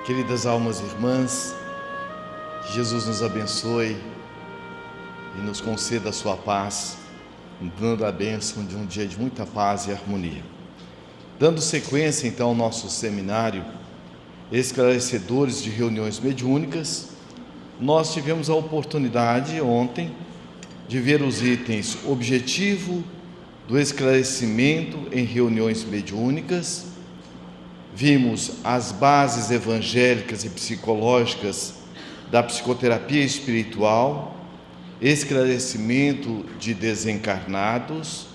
Queridas almas irmãs, que Jesus nos abençoe e nos conceda a sua paz, dando a bênção de um dia de muita paz e harmonia. Dando sequência então ao nosso seminário Esclarecedores de Reuniões Mediúnicas, nós tivemos a oportunidade ontem de ver os itens objetivo do esclarecimento em reuniões mediúnicas. Vimos as bases evangélicas e psicológicas da psicoterapia espiritual, esclarecimento de desencarnados,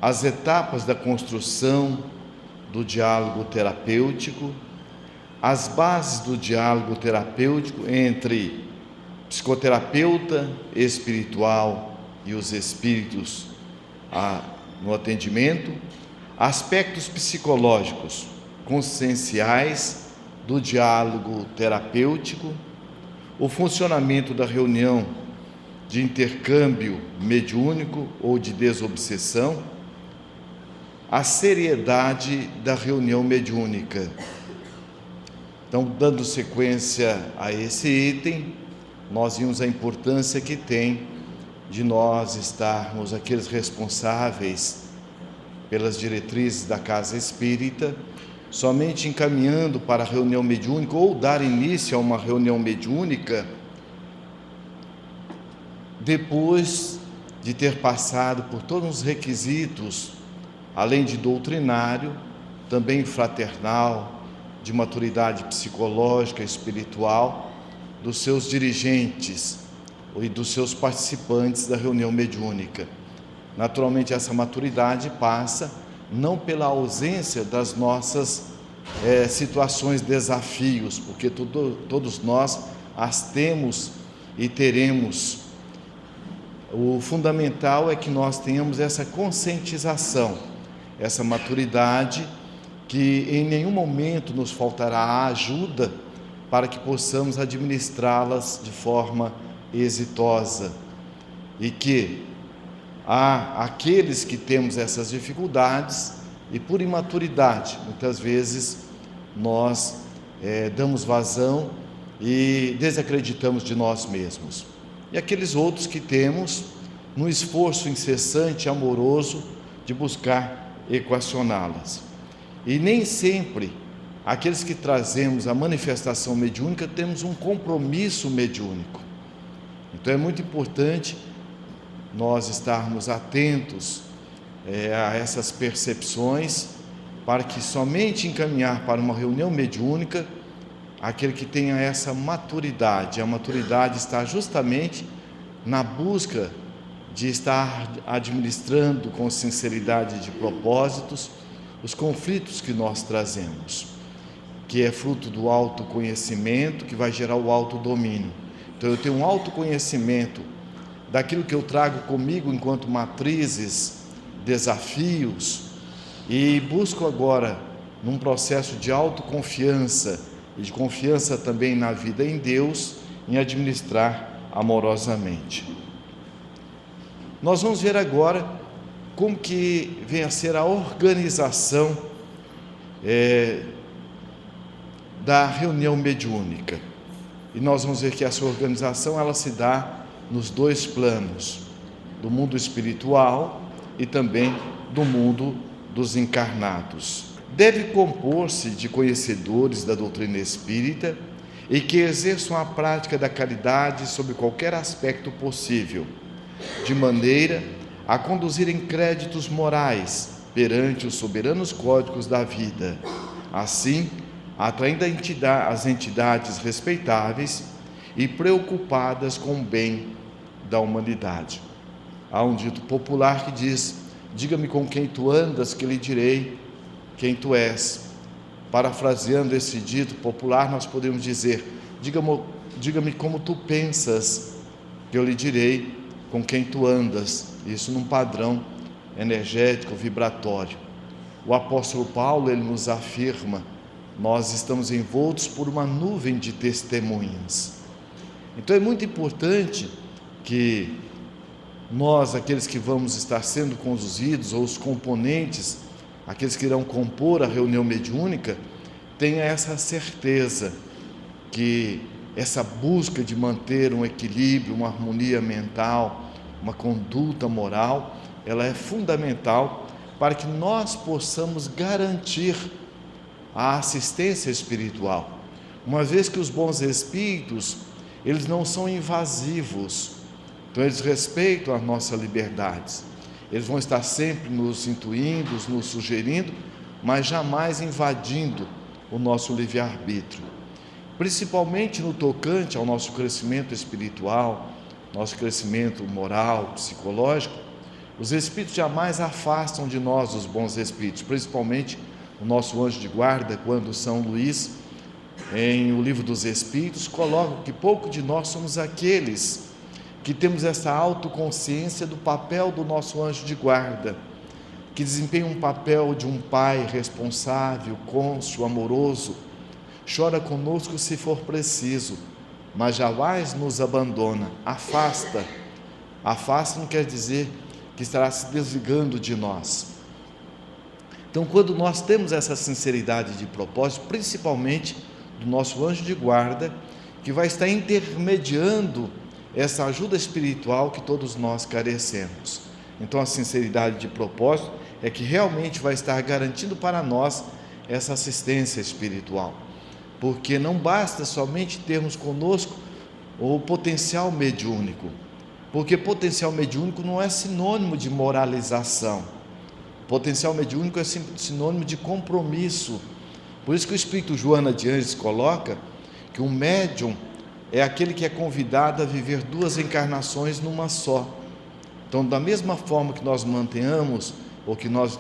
as etapas da construção do diálogo terapêutico, as bases do diálogo terapêutico entre psicoterapeuta espiritual e os espíritos no atendimento, aspectos psicológicos conscienciais do diálogo terapêutico, o funcionamento da reunião de intercâmbio mediúnico ou de desobsessão, a seriedade da reunião mediúnica. Então, dando sequência a esse item, nós vimos a importância que tem de nós estarmos aqueles responsáveis pelas diretrizes da Casa Espírita, somente encaminhando para a reunião mediúnica ou dar início a uma reunião mediúnica depois de ter passado por todos os requisitos, além de doutrinário, também fraternal, de maturidade psicológica e espiritual, dos seus dirigentes e dos seus participantes da reunião mediúnica. Naturalmente, essa maturidade passa não pela ausência das nossas situações, desafios, porque todos nós as temos e teremos. O fundamental é que nós tenhamos essa conscientização, essa maturidade, que em nenhum momento nos faltará a ajuda para que possamos administrá-las de forma exitosa, e que há aqueles que temos essas dificuldades e por imaturidade, muitas vezes nós damos vazão e desacreditamos de nós mesmos. E aqueles outros que temos no esforço incessante, amoroso, de buscar equacioná-las. E nem sempre aqueles que trazemos a manifestação mediúnica temos um compromisso mediúnico. Então é muito importante nós estarmos atentos a essas percepções, para que somente encaminhar para uma reunião mediúnica aquele que tenha essa maturidade. A maturidade está justamente na busca de estar administrando com sinceridade de propósitos os conflitos que nós trazemos, que é fruto do autoconhecimento, que vai gerar o autodomínio. Então eu tenho um autoconhecimento daquilo que eu trago comigo enquanto matrizes, desafios, e busco agora, num processo de autoconfiança e de confiança também na vida em Deus, em administrar amorosamente. Nós vamos ver agora como que vem a ser a organização da reunião mediúnica. E nós vamos ver que essa organização ela se dá nos dois planos, do mundo espiritual e também do mundo dos encarnados. Deve compor-se de conhecedores da doutrina espírita e que exerçam a prática da caridade sob qualquer aspecto possível, de maneira a conduzirem créditos morais perante os soberanos códigos da vida, assim atraindo as entidades respeitáveis e preocupadas com o bem da humanidade. Há um dito popular que diz: diga-me com quem tu andas, que lhe direi quem tu és. Parafraseando esse dito popular, nós podemos dizer: diga-me como tu pensas, que eu lhe direi com quem tu andas. Isso num padrão energético, vibratório. O apóstolo Paulo, ele nos afirma: nós estamos envoltos por uma nuvem de testemunhas. Então é muito importante que nós, aqueles que vamos estar sendo conduzidos, ou os componentes, aqueles que irão compor a reunião mediúnica, tenha essa certeza que essa busca de manter um equilíbrio, uma harmonia mental, uma conduta moral, ela é fundamental para que nós possamos garantir a assistência espiritual. Uma vez que os bons espíritos, eles não são invasivos, então eles respeitam a nossa liberdade. Eles vão estar sempre nos intuindo, nos sugerindo, mas jamais invadindo o nosso livre-arbítrio. Principalmente no tocante ao nosso crescimento espiritual, nosso crescimento moral, psicológico, os espíritos jamais afastam de nós os bons espíritos, principalmente o nosso anjo de guarda, quando São Luís, em O Livro dos Espíritos, coloca que pouco de nós somos aqueles que temos essa autoconsciência do papel do nosso anjo de guarda, que desempenha um papel de um pai responsável, cônscio, amoroso, chora conosco se for preciso, mas jamais nos abandona, afasta. Afasta não quer dizer que estará se desligando de nós. Então, quando nós temos essa sinceridade de propósito, principalmente do nosso anjo de guarda, que vai estar intermediando essa ajuda espiritual que todos nós carecemos. Então, a sinceridade de propósito é que realmente vai estar garantindo para nós essa assistência espiritual, porque não basta somente termos conosco o potencial mediúnico, porque potencial mediúnico não é sinônimo de moralização. Potencial mediúnico é sinônimo de compromisso. Por isso que o Espírito Joana de Ângeles coloca que um médium é aquele que é convidado a viver 2 encarnações numa só. Então, da mesma forma que nós mantenhamos, ou que nós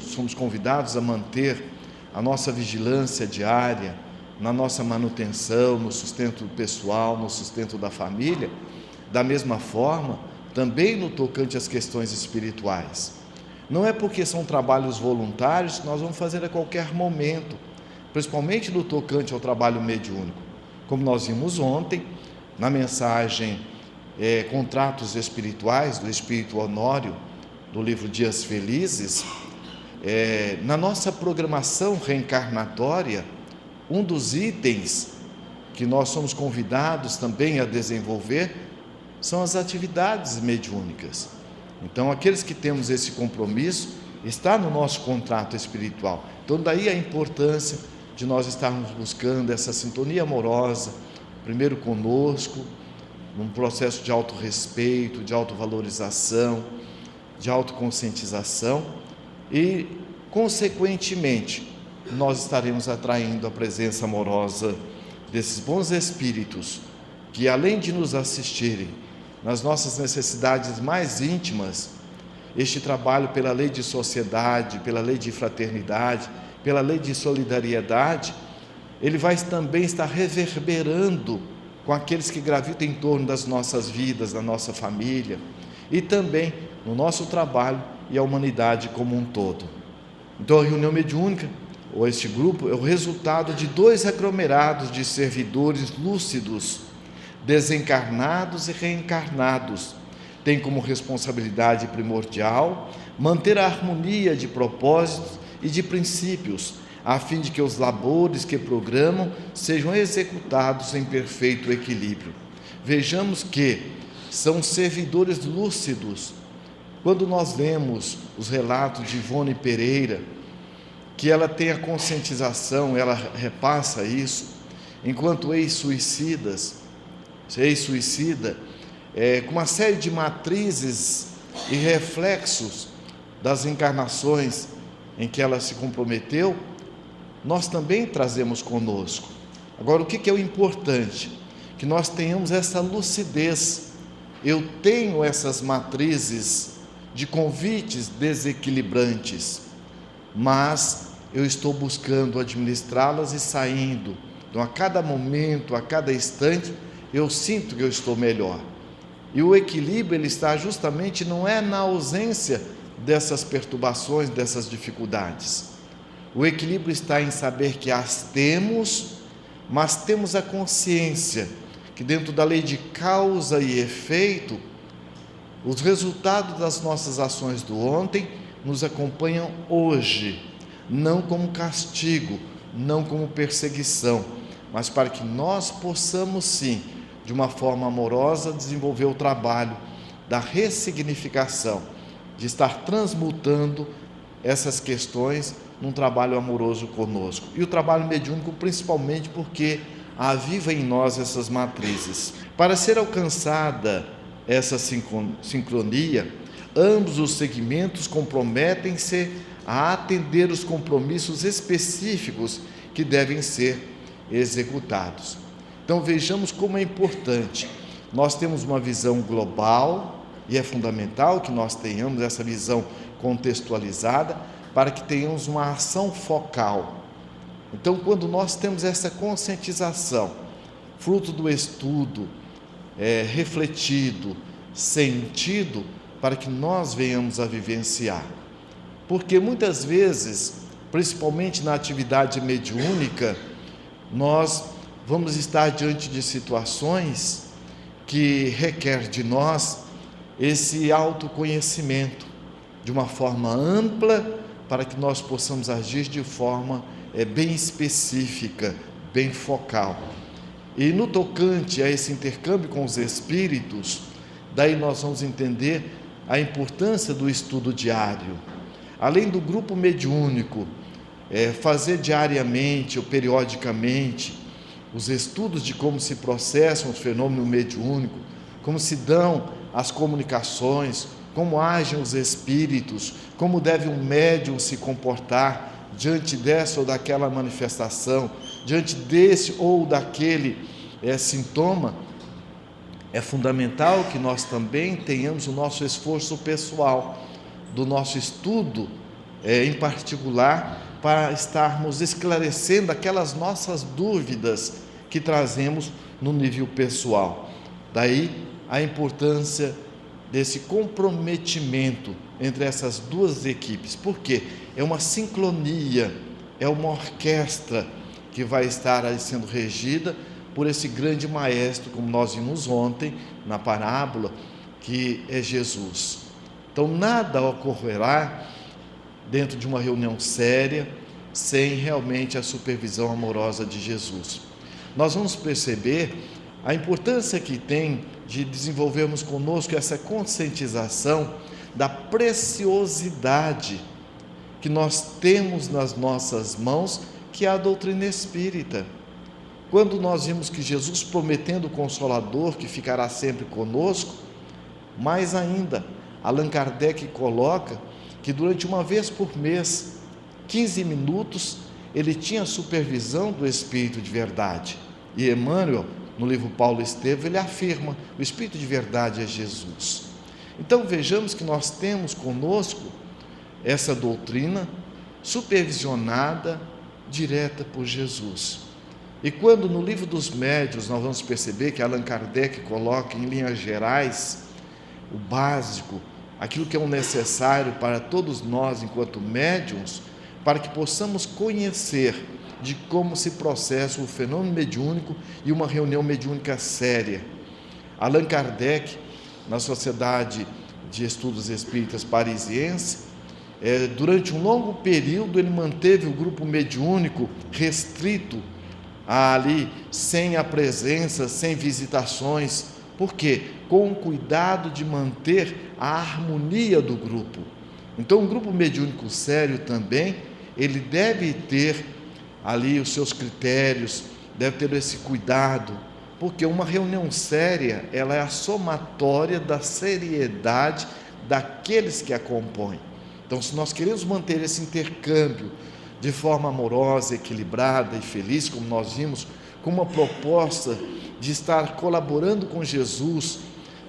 somos convidados a manter a nossa vigilância diária, na nossa manutenção, no sustento pessoal, no sustento da família, da mesma forma, também no tocante às questões espirituais. Não é porque são trabalhos voluntários que nós vamos fazer a qualquer momento, principalmente no tocante ao trabalho mediúnico. Como nós vimos ontem, na mensagem Contratos Espirituais, do Espírito Honório, do livro Dias Felizes, na nossa programação reencarnatória, um dos itens que nós somos convidados também a desenvolver são as atividades mediúnicas. Então, aqueles que temos esse compromisso, está no nosso contrato espiritual. Então, daí a importância de nós estarmos buscando essa sintonia amorosa, primeiro conosco, num processo de autorrespeito, de autovalorização, de autoconscientização e, consequentemente, nós estaremos atraindo a presença amorosa desses bons espíritos que, além de nos assistirem nas nossas necessidades mais íntimas, este trabalho pela lei de sociedade, pela lei de fraternidade, pela lei de solidariedade, ele vai também estar reverberando com aqueles que gravitam em torno das nossas vidas, da nossa família, e também no nosso trabalho e a humanidade como um todo. Então, a reunião mediúnica, ou este grupo, é o resultado de 2 aglomerados de servidores lúcidos, desencarnados e reencarnados. Tem como responsabilidade primordial manter a harmonia de propósitos e de princípios, a fim de que os labores que programam sejam executados em perfeito equilíbrio. Vejamos que são servidores lúcidos. Quando nós lemos os relatos de Ivone Pereira, que ela tem a conscientização, ela repassa isso, enquanto ex-suicida, com uma série de matrizes e reflexos das encarnações em que ela se comprometeu, nós também trazemos conosco. Agora, o que é o importante? Que nós tenhamos essa lucidez. Eu tenho essas matrizes de convites desequilibrantes, mas eu estou buscando administrá-las e saindo. Então, a cada momento, a cada instante, eu sinto que eu estou melhor. E o equilíbrio, ele está justamente, não é na ausência dessas perturbações, dessas dificuldades. O equilíbrio está em saber que as temos, mas temos a consciência que dentro da lei de causa e efeito, Os resultados das nossas ações do ontem nos acompanham hoje, não como castigo, não como perseguição, mas para que nós possamos sim, de uma forma amorosa, desenvolver o trabalho da ressignificação, de estar transmutando essas questões num trabalho amoroso conosco. E o trabalho mediúnico principalmente porque aviva em nós essas matrizes. Para ser alcançada essa sincronia, ambos os segmentos comprometem-se a atender os compromissos específicos que devem ser executados. Então vejamos como é importante. Nós temos uma visão global e é fundamental que nós tenhamos essa visão contextualizada para que tenhamos uma ação focal. Então, quando nós temos essa conscientização, fruto do estudo, refletido, sentido, para que nós venhamos a vivenciar. Porque muitas vezes, principalmente na atividade mediúnica, nós vamos estar diante de situações que requer de nós esse autoconhecimento de uma forma ampla para que nós possamos agir de forma bem específica, bem focal. E no tocante a esse intercâmbio com os espíritos, daí nós vamos entender a importância do estudo diário. Além do grupo mediúnico, fazer diariamente ou periodicamente os estudos de como se processam os fenômenos mediúnicos, como se dão as comunicações, como agem os espíritos, como deve um médium se comportar diante dessa ou daquela manifestação, diante desse ou daquele sintoma. É fundamental que nós também tenhamos o nosso esforço pessoal, do nosso estudo em particular, para estarmos esclarecendo aquelas nossas dúvidas que trazemos no nível pessoal. Daí a importância desse comprometimento entre essas duas equipes, porque é uma sincronia, é uma orquestra que vai estar aí sendo regida por esse grande maestro, como nós vimos ontem na parábola, que é Jesus. Então nada ocorrerá dentro de uma reunião séria sem realmente a supervisão amorosa de Jesus. Nós vamos perceber a importância que tem de desenvolvermos conosco essa conscientização da preciosidade que nós temos nas nossas mãos, que é a doutrina espírita. Quando nós vimos que Jesus, prometendo o Consolador que ficará sempre conosco, mais ainda, Allan Kardec coloca que durante uma vez por mês, 15 minutos, ele tinha a supervisão do Espírito de Verdade. E Emmanuel, no livro Paulo Estevam, ele afirma: o Espírito de Verdade é Jesus. Então vejamos que nós temos conosco essa doutrina supervisionada, direta por Jesus. E quando no livro dos médiuns nós vamos perceber que Allan Kardec coloca em linhas gerais o básico, aquilo que é o necessário para todos nós enquanto médiuns, para que possamos conhecer de como se processa o fenômeno mediúnico e uma reunião mediúnica séria. Allan Kardec, na Sociedade de Estudos Espíritas Parisiense, durante um longo período ele manteve o grupo mediúnico restrito ali, sem a presença, sem visitações. Por quê? Com o cuidado de manter a harmonia do grupo. Então, um grupo mediúnico sério também, ele deve ter ali os seus critérios, deve ter esse cuidado, porque uma reunião séria, ela é a somatória da seriedade daqueles que a compõem. Então, se nós queremos manter esse intercâmbio de forma amorosa, equilibrada e feliz, como nós vimos, com uma proposta de estar colaborando com Jesus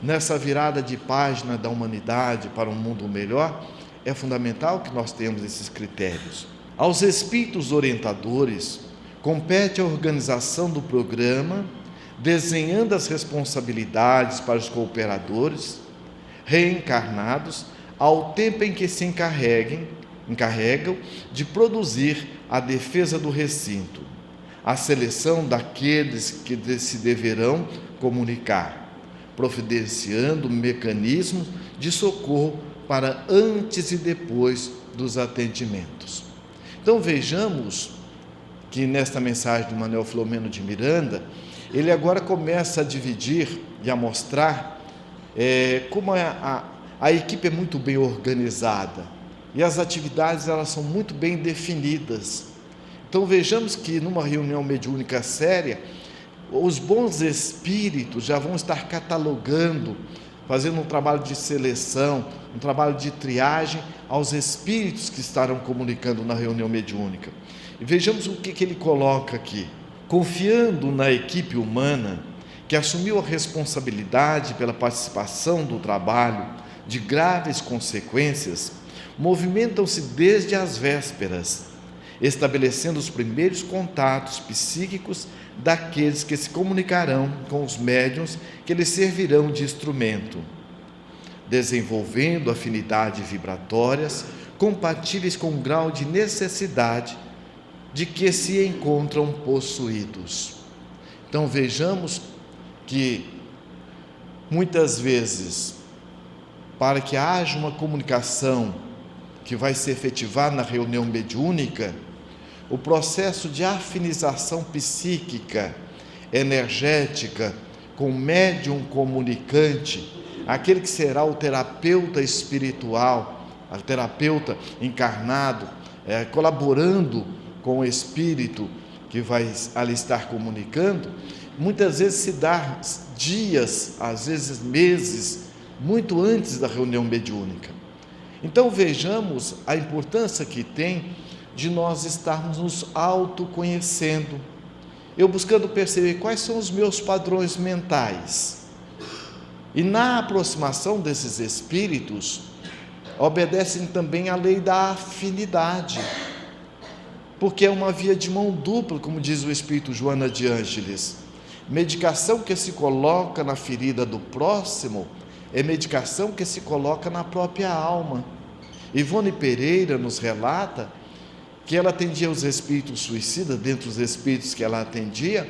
nessa virada de página da humanidade para um mundo melhor, é fundamental que nós tenhamos esses critérios. Aos espíritos orientadores, compete a organização do programa, desenhando as responsabilidades para os cooperadores reencarnados, ao tempo em que se encarregam de produzir a defesa do recinto, a seleção daqueles que se deverão comunicar, providenciando mecanismos de socorro para antes e depois dos atendimentos. Então vejamos que nesta mensagem do Manuel Filomeno de Miranda, ele agora começa a dividir e a mostrar como a equipe é muito bem organizada e as atividades elas são muito bem definidas. Então vejamos que numa reunião mediúnica séria, os bons espíritos já vão estar catalogando, fazendo um trabalho de seleção, um trabalho de triagem aos espíritos que estarão comunicando na reunião mediúnica. E vejamos o que ele coloca aqui. Confiando na equipe humana, que assumiu a responsabilidade pela participação do trabalho de graves consequências, movimentam-se desde as vésperas, estabelecendo os primeiros contatos psíquicos daqueles que se comunicarão com os médiuns que lhes servirão de instrumento, desenvolvendo afinidades vibratórias compatíveis com o grau de necessidade de que se encontram possuídos. Então vejamos que muitas vezes, para que haja uma comunicação que vai se efetivar na reunião mediúnica, o processo de afinização psíquica, energética, com o médium comunicante, aquele que será o terapeuta espiritual, o terapeuta encarnado, colaborando com o espírito que vai ali estar comunicando, muitas vezes se dá dias, às vezes meses, muito antes da reunião mediúnica. Então vejamos a importância que tem de nós estarmos nos autoconhecendo, eu buscando perceber quais são os meus padrões mentais. E na aproximação desses espíritos, obedecem também à lei da afinidade, porque é uma via de mão dupla, como diz o Espírito Joana de Ângeles. Medicação que se coloca na ferida do próximo é medicação que se coloca na própria alma. Ivone Pereira nos relata que ela atendia os espíritos suicidas, dentre os espíritos que ela atendia,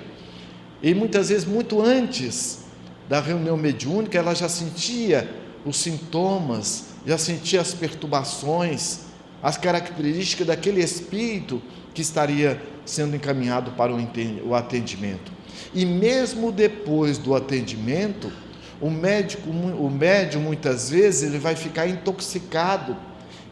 e muitas vezes, muito antes da reunião mediúnica, ela já sentia os sintomas, já sentia as perturbações, as características daquele espírito que estaria sendo encaminhado para o atendimento. E mesmo depois do atendimento, o médium muitas vezes ele vai ficar intoxicado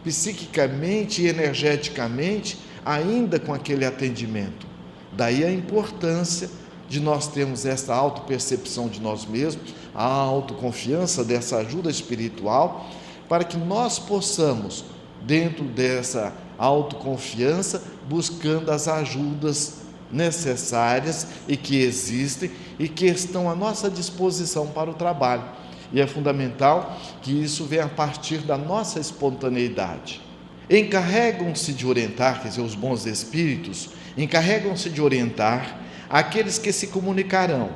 psiquicamente e energeticamente ainda com aquele atendimento. Daí a importância de nós termos essa autopercepção de nós mesmos, a autoconfiança dessa ajuda espiritual, para que nós possamos, dentro dessa autoconfiança, buscando as ajudas necessárias e que existem e que estão à nossa disposição para o trabalho. E é fundamental que isso venha a partir da nossa espontaneidade. Encarregam-se de orientar, quer dizer, os bons espíritos, encarregam-se de orientar aqueles que se comunicarão,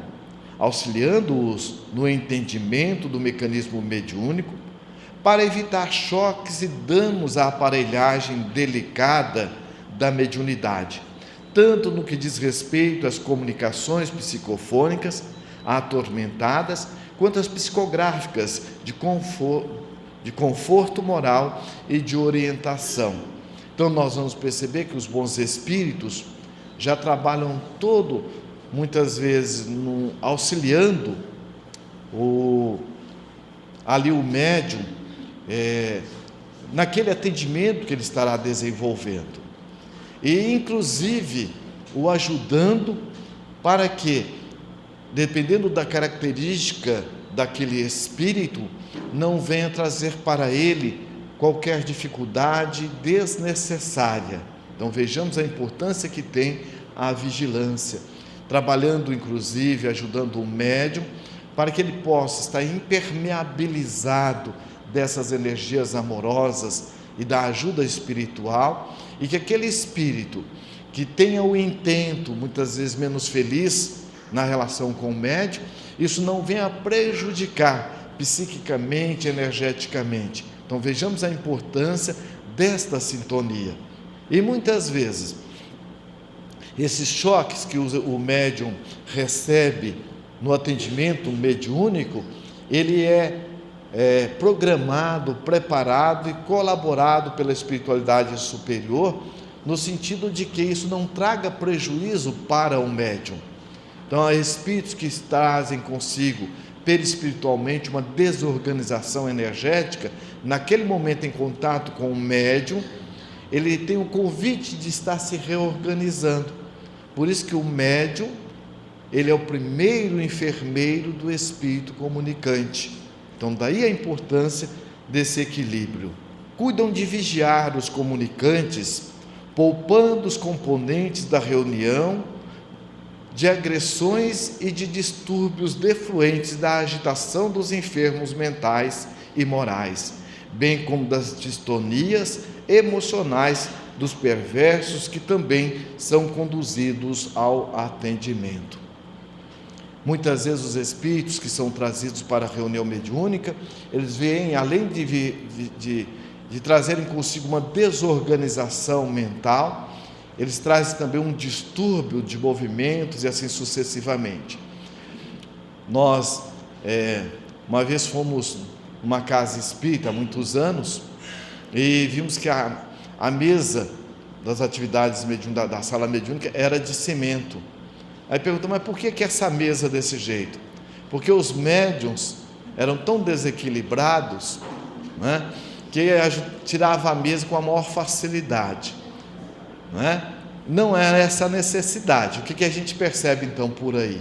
auxiliando-os no entendimento do mecanismo mediúnico, para evitar choques e danos à aparelhagem delicada da mediunidade, tanto no que diz respeito às comunicações psicofônicas atormentadas, quanto às psicográficas de conforto moral e de orientação. Então nós vamos perceber que os bons espíritos já trabalham muitas vezes, auxiliando o médium naquele atendimento que ele estará desenvolvendo. E inclusive o ajudando para que, dependendo da característica daquele espírito, não venha trazer para ele qualquer dificuldade desnecessária. Então vejamos a importância que tem a vigilância, trabalhando inclusive, ajudando o médium, para que ele possa estar impermeabilizado dessas energias amorosas e da ajuda espiritual, e que aquele espírito que tenha o intento, muitas vezes menos feliz, na relação com o médium, isso não venha a prejudicar psiquicamente, energeticamente. Então vejamos a importância desta sintonia. E muitas vezes, esses choques que o médium recebe no atendimento mediúnico, ele é programado, preparado e colaborado pela espiritualidade superior, no sentido de que isso não traga prejuízo para o médium. Então, há espíritos que trazem consigo, perispiritualmente, uma desorganização energética. Naquele momento, em contato com o médium, ele tem o convite de estar se reorganizando. Por isso que o médium, ele é o primeiro enfermeiro do espírito comunicante. Então, daí a importância desse equilíbrio. Cuidam de vigiar os comunicantes, poupando os componentes da reunião de agressões e de distúrbios defluentes da agitação dos enfermos mentais e morais, bem como das distonias emocionais dos perversos que também são conduzidos ao atendimento. Muitas vezes os espíritos que são trazidos para a reunião mediúnica, eles vêm, além de trazerem consigo uma desorganização mental, eles trazem também um distúrbio de movimentos e assim sucessivamente. Nós, uma vez fomos numa casa espírita, há muitos anos, e vimos que a mesa das atividades da sala mediúnica era de cimento. Aí perguntamos, mas por que essa mesa desse jeito? Porque os médiuns eram tão desequilibrados, né, que tirava a mesa com a maior facilidade. Não era essa a necessidade. O que a gente percebe então por aí?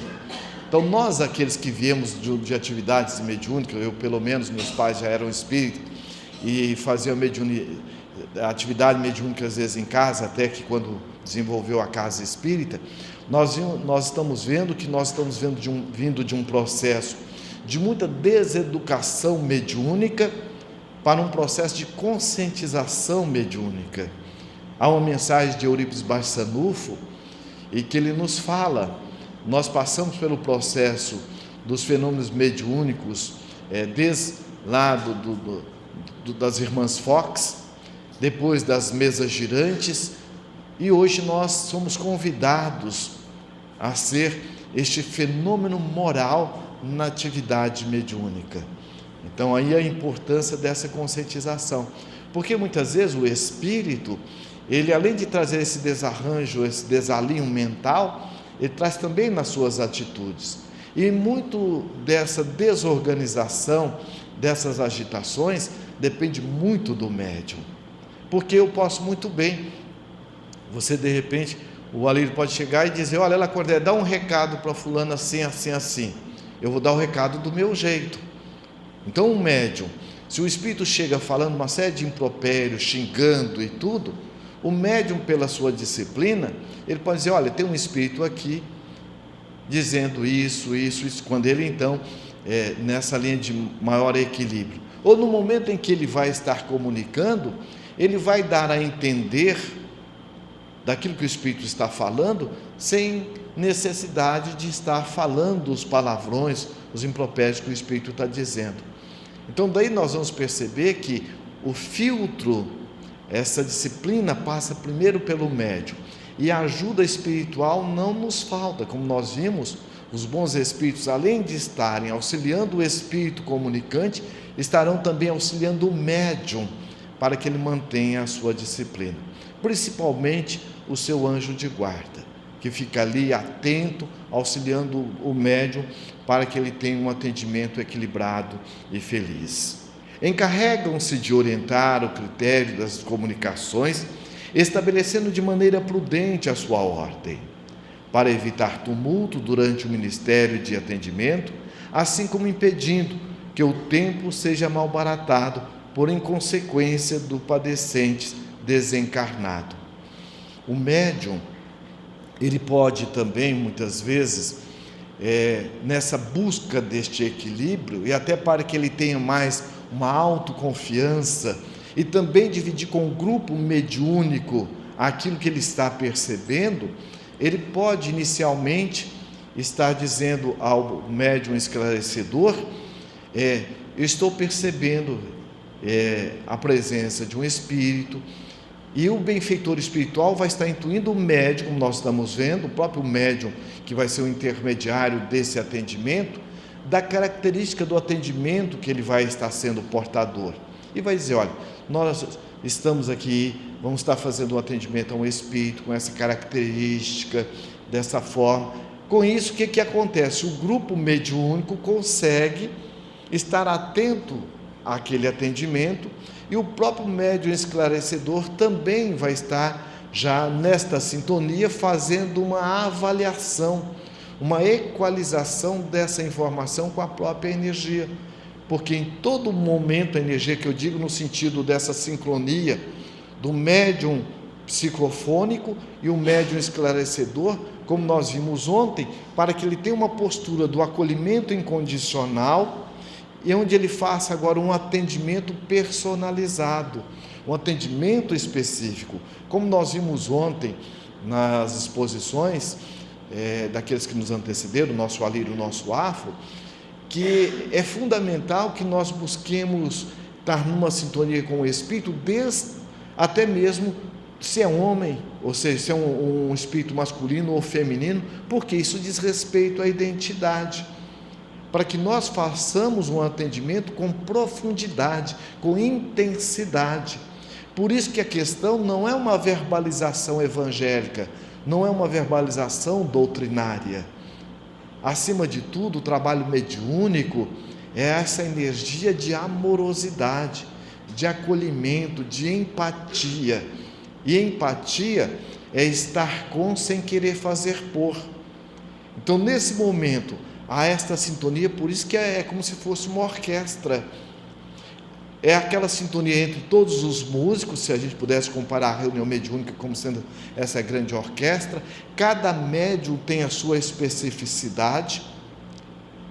Então nós, aqueles que viemos de atividades mediúnicas, eu pelo menos, meus pais já eram espíritas e faziam atividade mediúnica às vezes em casa, até que quando desenvolveu a casa espírita, nós estamos vendo que nós estamos vindo de um processo de muita deseducação mediúnica para um processo de conscientização mediúnica. Há uma mensagem de Eurípides Barçanufo, e que ele nos fala, nós passamos pelo processo dos fenômenos mediúnicos, desde lá das irmãs Fox, depois das mesas girantes, e hoje nós somos convidados a ser este fenômeno moral na atividade mediúnica. Então aí a importância dessa conscientização, porque muitas vezes o espírito, ele além de trazer esse desarranjo, esse desalinho mental, ele traz também nas suas atitudes. E muito dessa desorganização, dessas agitações, depende muito do médium. Porque eu posso muito bem, você de repente, o Alírio pode chegar e dizer, olha, ela acordou, dá um recado para fulano assim, assim, assim. Eu vou dar o recado do meu jeito. Então o médium, se o espírito chega falando uma série de impropérios, xingando e tudo, o médium, pela sua disciplina, ele pode dizer, olha, tem um espírito aqui dizendo isso, isso, isso, quando ele então, nessa linha de maior equilíbrio. Ou no momento em que ele vai estar comunicando, ele vai dar a entender daquilo que o espírito está falando, sem necessidade de estar falando os palavrões, os impropérios que o espírito está dizendo. Então daí nós vamos perceber que o filtro, essa disciplina passa primeiro pelo médium, e a ajuda espiritual não nos falta. Como nós vimos, os bons espíritos, além de estarem auxiliando o espírito comunicante, estarão também auxiliando o médium, para que ele mantenha a sua disciplina, principalmente o seu anjo de guarda, que fica ali atento, auxiliando o médium, para que ele tenha um atendimento equilibrado e feliz. Encarregam-se de orientar o critério das comunicações, estabelecendo de maneira prudente a sua ordem, para evitar tumulto durante o ministério de atendimento, assim como impedindo que o tempo seja malbaratado por inconsequência do padecente desencarnado. O médium, ele pode também, muitas vezes, nessa busca deste equilíbrio, e até para que ele tenha mais uma autoconfiança, e também dividir com o grupo mediúnico aquilo que ele está percebendo, ele pode inicialmente estar dizendo ao médium esclarecedor, eu estou percebendo a presença de um espírito, e o benfeitor espiritual vai estar intuindo o médium, como nós estamos vendo, o próprio médium que vai ser o intermediário desse atendimento, da característica do atendimento que ele vai estar sendo portador. E vai dizer, olha, nós estamos aqui, vamos estar fazendo um atendimento a um espírito com essa característica, dessa forma. Com isso, o que acontece? O grupo mediúnico consegue estar atento àquele atendimento e o próprio médium esclarecedor também vai estar já nesta sintonia fazendo uma avaliação, uma equalização dessa informação com a própria energia. Porque em todo momento a energia, que eu digo no sentido dessa sincronia do médium psicofônico e o médium esclarecedor, como nós vimos ontem, para que ele tenha uma postura do acolhimento incondicional e onde ele faça agora um atendimento personalizado, um atendimento específico. Como nós vimos ontem nas exposições daqueles que nos antecederam, o nosso Alírio, o nosso Afro, que é fundamental que nós busquemos estar numa sintonia com o Espírito, até mesmo se é homem, ou seja, se é um espírito masculino ou feminino, porque isso diz respeito à identidade, para que nós façamos um atendimento com profundidade, com intensidade. Por isso que a questão não é uma verbalização evangélica, não é uma verbalização doutrinária. Acima de tudo, o trabalho mediúnico é essa energia de amorosidade, de acolhimento, de empatia. E empatia é estar com sem querer fazer por. Então, nesse momento, há esta sintonia, por isso que é como se fosse uma orquestra. É aquela sintonia entre todos os músicos, se a gente pudesse comparar a reunião mediúnica como sendo essa grande orquestra. Cada médium tem a sua especificidade.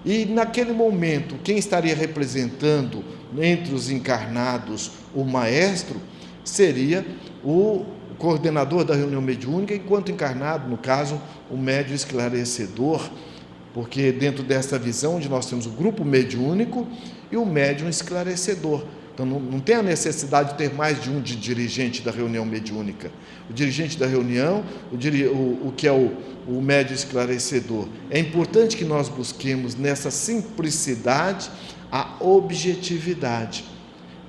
E naquele momento, quem estaria representando entre os encarnados o maestro seria o coordenador da reunião mediúnica, enquanto encarnado, no caso, o médium esclarecedor, porque dentro dessa visão onde nós temos o grupo mediúnico e o médium esclarecedor. Então não tem a necessidade de ter mais de um de dirigente da reunião mediúnica. O dirigente da reunião, o que é o médium esclarecedor. É importante que nós busquemos nessa simplicidade a objetividade.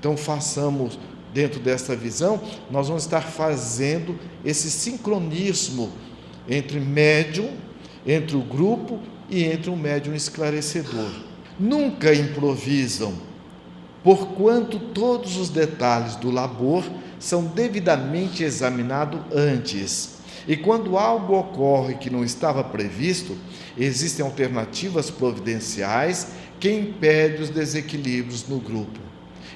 Então façamos, dentro dessa visão, nós vamos estar fazendo esse sincronismo entre médium, entre o grupo e entre o médium esclarecedor. Nunca improvisam, porquanto todos os detalhes do labor são devidamente examinados antes. E quando algo ocorre que não estava previsto, existem alternativas providenciais que impedem os desequilíbrios no grupo.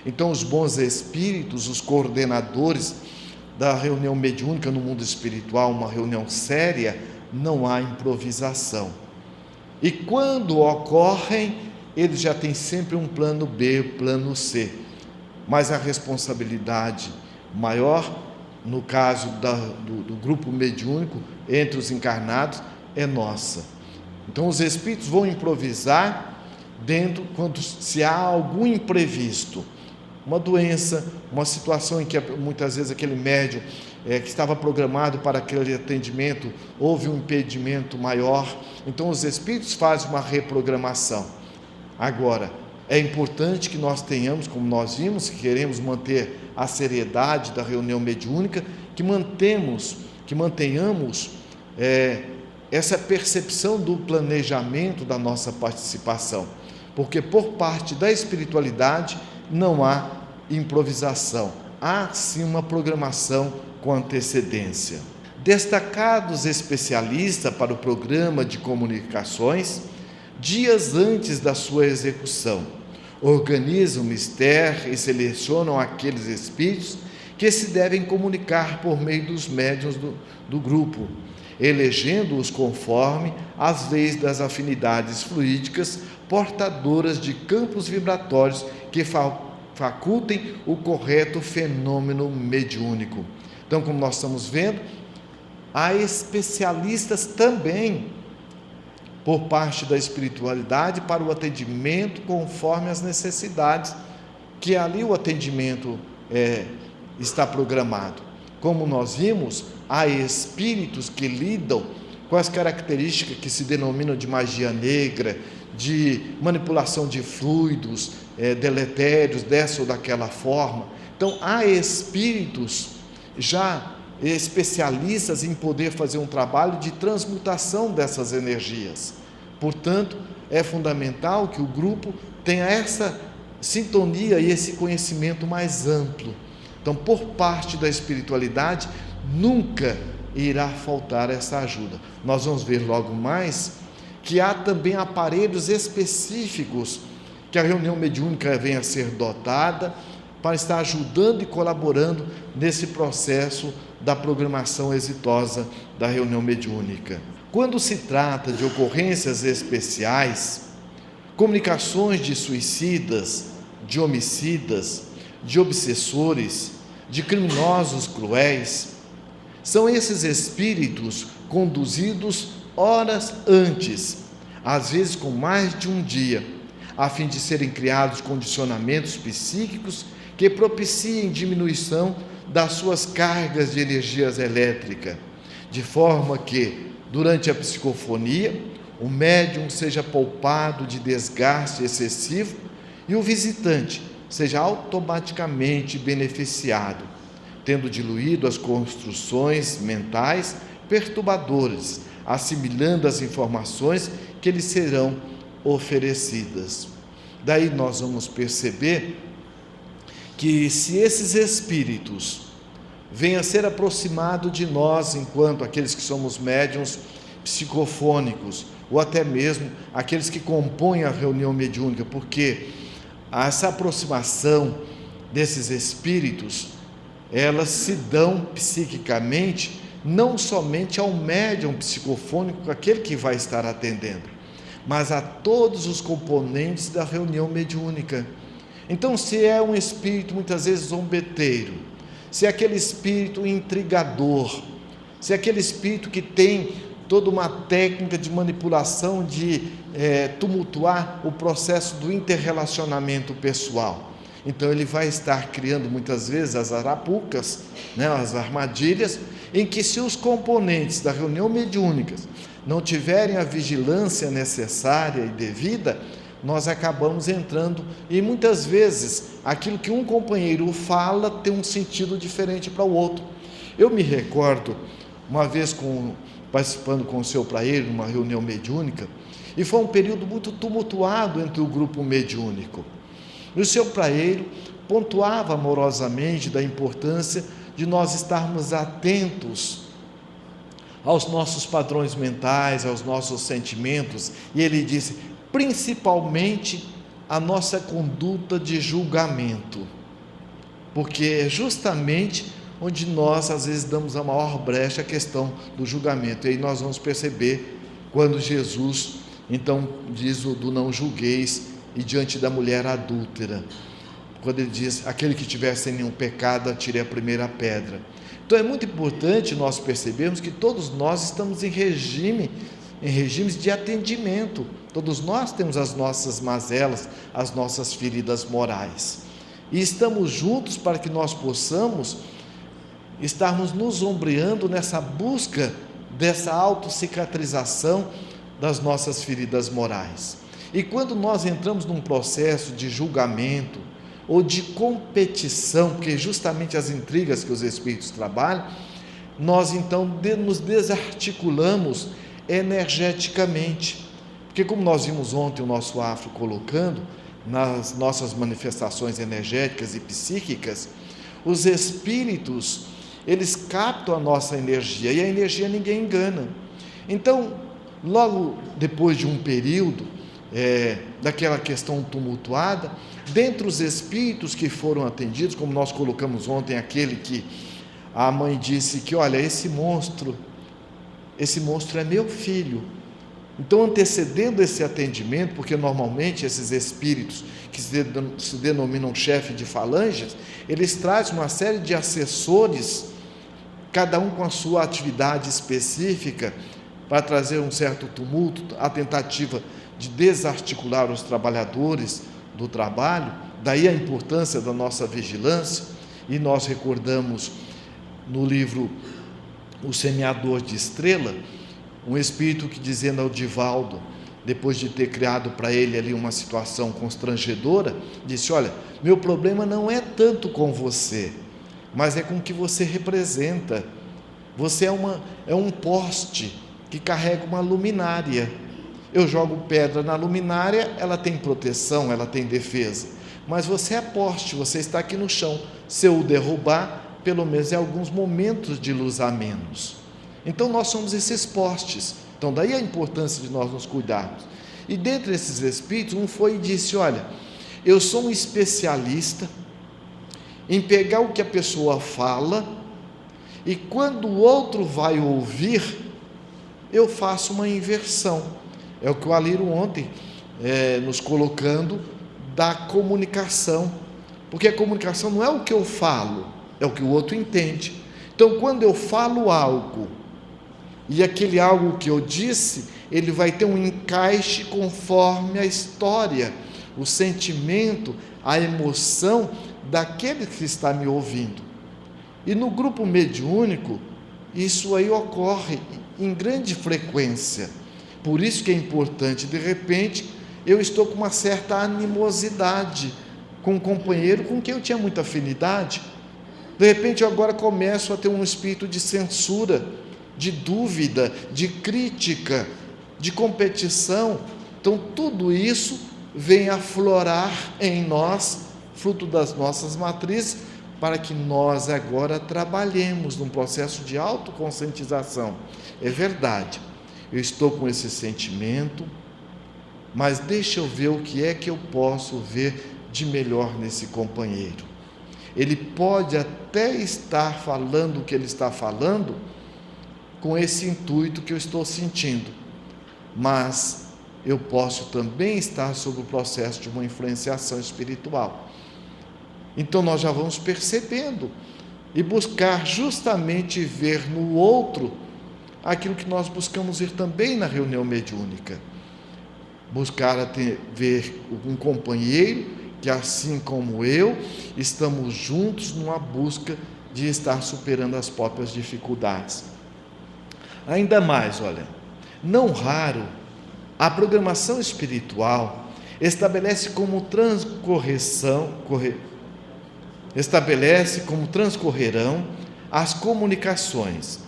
Então, os bons espíritos, os coordenadores da reunião mediúnica no mundo espiritual, uma reunião séria, não há improvisação. E quando ocorrem, eles já têm sempre um plano B, plano C. Mas a responsabilidade maior, no caso do grupo mediúnico, entre os encarnados, é nossa. Então, os espíritos vão improvisar quando se há algum imprevisto. Uma doença, uma situação em que muitas vezes aquele médium que estava programado para aquele atendimento, houve um impedimento maior, então os espíritos fazem uma reprogramação. Agora, é importante que nós tenhamos, como nós vimos, que queremos manter a seriedade da reunião mediúnica, que mantenhamos essa percepção do planejamento da nossa participação, porque por parte da espiritualidade não há improvisação, há sim uma programação com antecedência. Destacados especialistas para o programa de comunicações, dias antes da sua execução, organizam o mistério e selecionam aqueles espíritos que se devem comunicar por meio dos médiuns do grupo, elegendo-os conforme as leis das afinidades fluídicas portadoras de campos vibratórios que facultem o correto fenômeno mediúnico. Então, como nós estamos vendo, há especialistas também por parte da espiritualidade para o atendimento conforme as necessidades, que ali o atendimento está programado. Como nós vimos, há espíritos que lidam com as características que se denominam de magia negra, de manipulação de fluidos deletérios dessa ou daquela forma. Então, há espíritos já especialistas em poder fazer um trabalho de transmutação dessas energias. Portanto, é fundamental que o grupo tenha essa sintonia e esse conhecimento mais amplo. Então, por parte da espiritualidade, nunca irá faltar essa ajuda. Nós vamos ver logo mais que há também aparelhos específicos que a reunião mediúnica venha a ser dotada para estar ajudando e colaborando nesse processo da programação exitosa da reunião mediúnica. Quando se trata de ocorrências especiais, comunicações de suicidas, de homicidas, de obsessores, de criminosos cruéis, são esses espíritos conduzidos horas antes, às vezes com mais de um dia, a fim de serem criados condicionamentos psíquicos que propiciem diminuição das suas cargas de energias elétricas, de forma que, durante a psicofonia, o médium seja poupado de desgaste excessivo e o visitante seja automaticamente beneficiado, tendo diluído as construções mentais perturbadoras, assimilando as informações que lhe serão oferecidas. Daí nós vamos perceber que se esses espíritos venham a ser aproximados de nós, enquanto aqueles que somos médiuns psicofônicos, ou até mesmo aqueles que compõem a reunião mediúnica, porque essa aproximação desses espíritos, elas se dão psiquicamente não somente ao médium psicofônico, aquele que vai estar atendendo, mas a todos os componentes da reunião mediúnica. Então, se é um espírito muitas vezes zombeteiro, se é aquele espírito intrigador, se é aquele espírito que tem toda uma técnica de manipulação, de tumultuar o processo do interrelacionamento pessoal, então ele vai estar criando muitas vezes as arapucas, as armadilhas, em que se os componentes da reunião mediúnica não tiverem a vigilância necessária e devida, nós acabamos entrando, e muitas vezes aquilo que um companheiro fala tem um sentido diferente para o outro. Eu me recordo, uma vez participando com o seu Praeiro, numa reunião mediúnica, e foi um período muito tumultuado entre o grupo mediúnico. E o seu Praeiro pontuava amorosamente da importância de nós estarmos atentos aos nossos padrões mentais, aos nossos sentimentos, e ele disse, principalmente a nossa conduta de julgamento, porque é justamente onde nós às vezes damos a maior brecha, a questão do julgamento. E aí nós vamos perceber quando Jesus então diz o do não julgueis, e diante da mulher adúltera, quando ele diz, aquele que tiver sem nenhum pecado, atire a primeira pedra. Então é muito importante nós percebermos que todos nós estamos em regimes de atendimento. Todos nós temos as nossas mazelas, as nossas feridas morais, e estamos juntos para que nós possamos estarmos nos ombreando nessa busca dessa autocicatrização das nossas feridas morais. E quando nós entramos num processo de julgamento ou de competição, porque justamente as intrigas que os espíritos trabalham, nós então nos desarticulamos energeticamente, porque como nós vimos ontem o nosso Afro colocando, nas nossas manifestações energéticas e psíquicas, os espíritos, eles captam a nossa energia, e a energia ninguém engana. Então, logo depois de um período daquela questão tumultuada, dentre os espíritos que foram atendidos, como nós colocamos ontem, aquele que a mãe disse que, olha, esse monstro é meu filho. Então, antecedendo esse atendimento, porque normalmente esses espíritos que se denominam chefe de falanges, eles trazem uma série de assessores, cada um com a sua atividade específica, para trazer um certo tumulto, a tentativa de desarticular os trabalhadores do trabalho. Daí a importância da nossa vigilância. E nós recordamos no livro O Semeador de Estrela, um espírito que, dizendo ao Divaldo, depois de ter criado para ele ali uma situação constrangedora, disse: olha, meu problema não é tanto com você, mas é com o que você representa. Você é um poste que carrega uma luminária. Eu jogo pedra na luminária, ela tem proteção, ela tem defesa, mas você é poste, você está aqui no chão. Se eu o derrubar, pelo menos em alguns momentos de luz a menos. Então nós somos esses postes. Então daí a importância de nós nos cuidarmos. E dentre esses espíritos, um foi e disse: olha, eu sou um especialista em pegar o que a pessoa fala, e quando o outro vai ouvir, eu faço uma inversão. É o que o Alírio ontem nos colocando da comunicação, porque a comunicação não é o que eu falo, é o que o outro entende. Então, quando eu falo algo, e aquele algo que eu disse, ele vai ter um encaixe conforme a história, o sentimento, a emoção daquele que está me ouvindo. E no grupo mediúnico, isso aí ocorre em grande frequência. Por isso que é importante, de repente, eu estou com uma certa animosidade com um companheiro com quem eu tinha muita afinidade. De repente eu agora começo a ter um espírito de censura, de dúvida, de crítica, de competição. Então tudo isso vem aflorar em nós, fruto das nossas matrizes, para que nós agora trabalhemos num processo de autoconscientização. É verdade, eu estou com esse sentimento, mas deixa eu ver o que é que eu posso ver de melhor nesse companheiro. Ele pode até estar falando o que ele está falando com esse intuito que eu estou sentindo, mas eu posso também estar sob o processo de uma influenciação espiritual. Então nós já vamos percebendo e buscar justamente ver no outro aquilo que nós buscamos ver também na reunião mediúnica. Buscar ver um companheiro que, assim como eu, estamos juntos numa busca de estar superando as próprias dificuldades. Ainda mais, olha, não raro, a programação espiritual estabelece como transcorrerão as comunicações,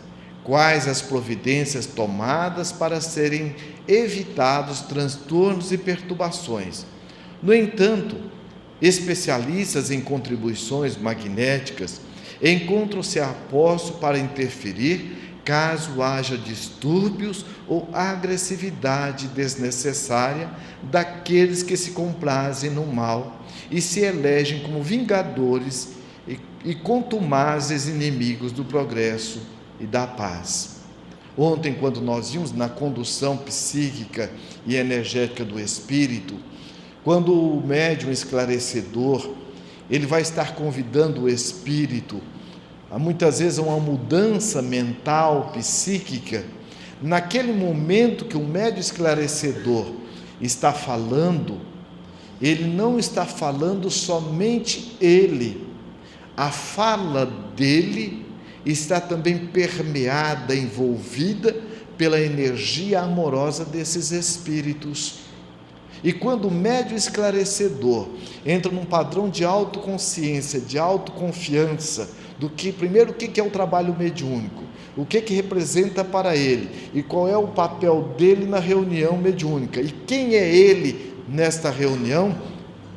quais as providências tomadas para serem evitados transtornos e perturbações. No entanto, especialistas em contribuições magnéticas encontram-se a posto para interferir caso haja distúrbios ou agressividade desnecessária daqueles que se comprazem no mal e se elegem como vingadores e contumazes inimigos do progresso e da paz. Ontem, quando nós vimos na condução psíquica e energética do espírito, quando o médium esclarecedor, ele vai estar convidando o espírito a muitas vezes uma mudança mental, psíquica, naquele momento que o médium esclarecedor está falando, ele não está falando somente ele, a fala dele está também permeada, envolvida pela energia amorosa desses espíritos. E quando o médium esclarecedor entra num padrão de autoconsciência, de autoconfiança, do que, primeiro, o que é o trabalho mediúnico, o que representa para ele, e qual é o papel dele na reunião mediúnica, e quem é ele nesta reunião,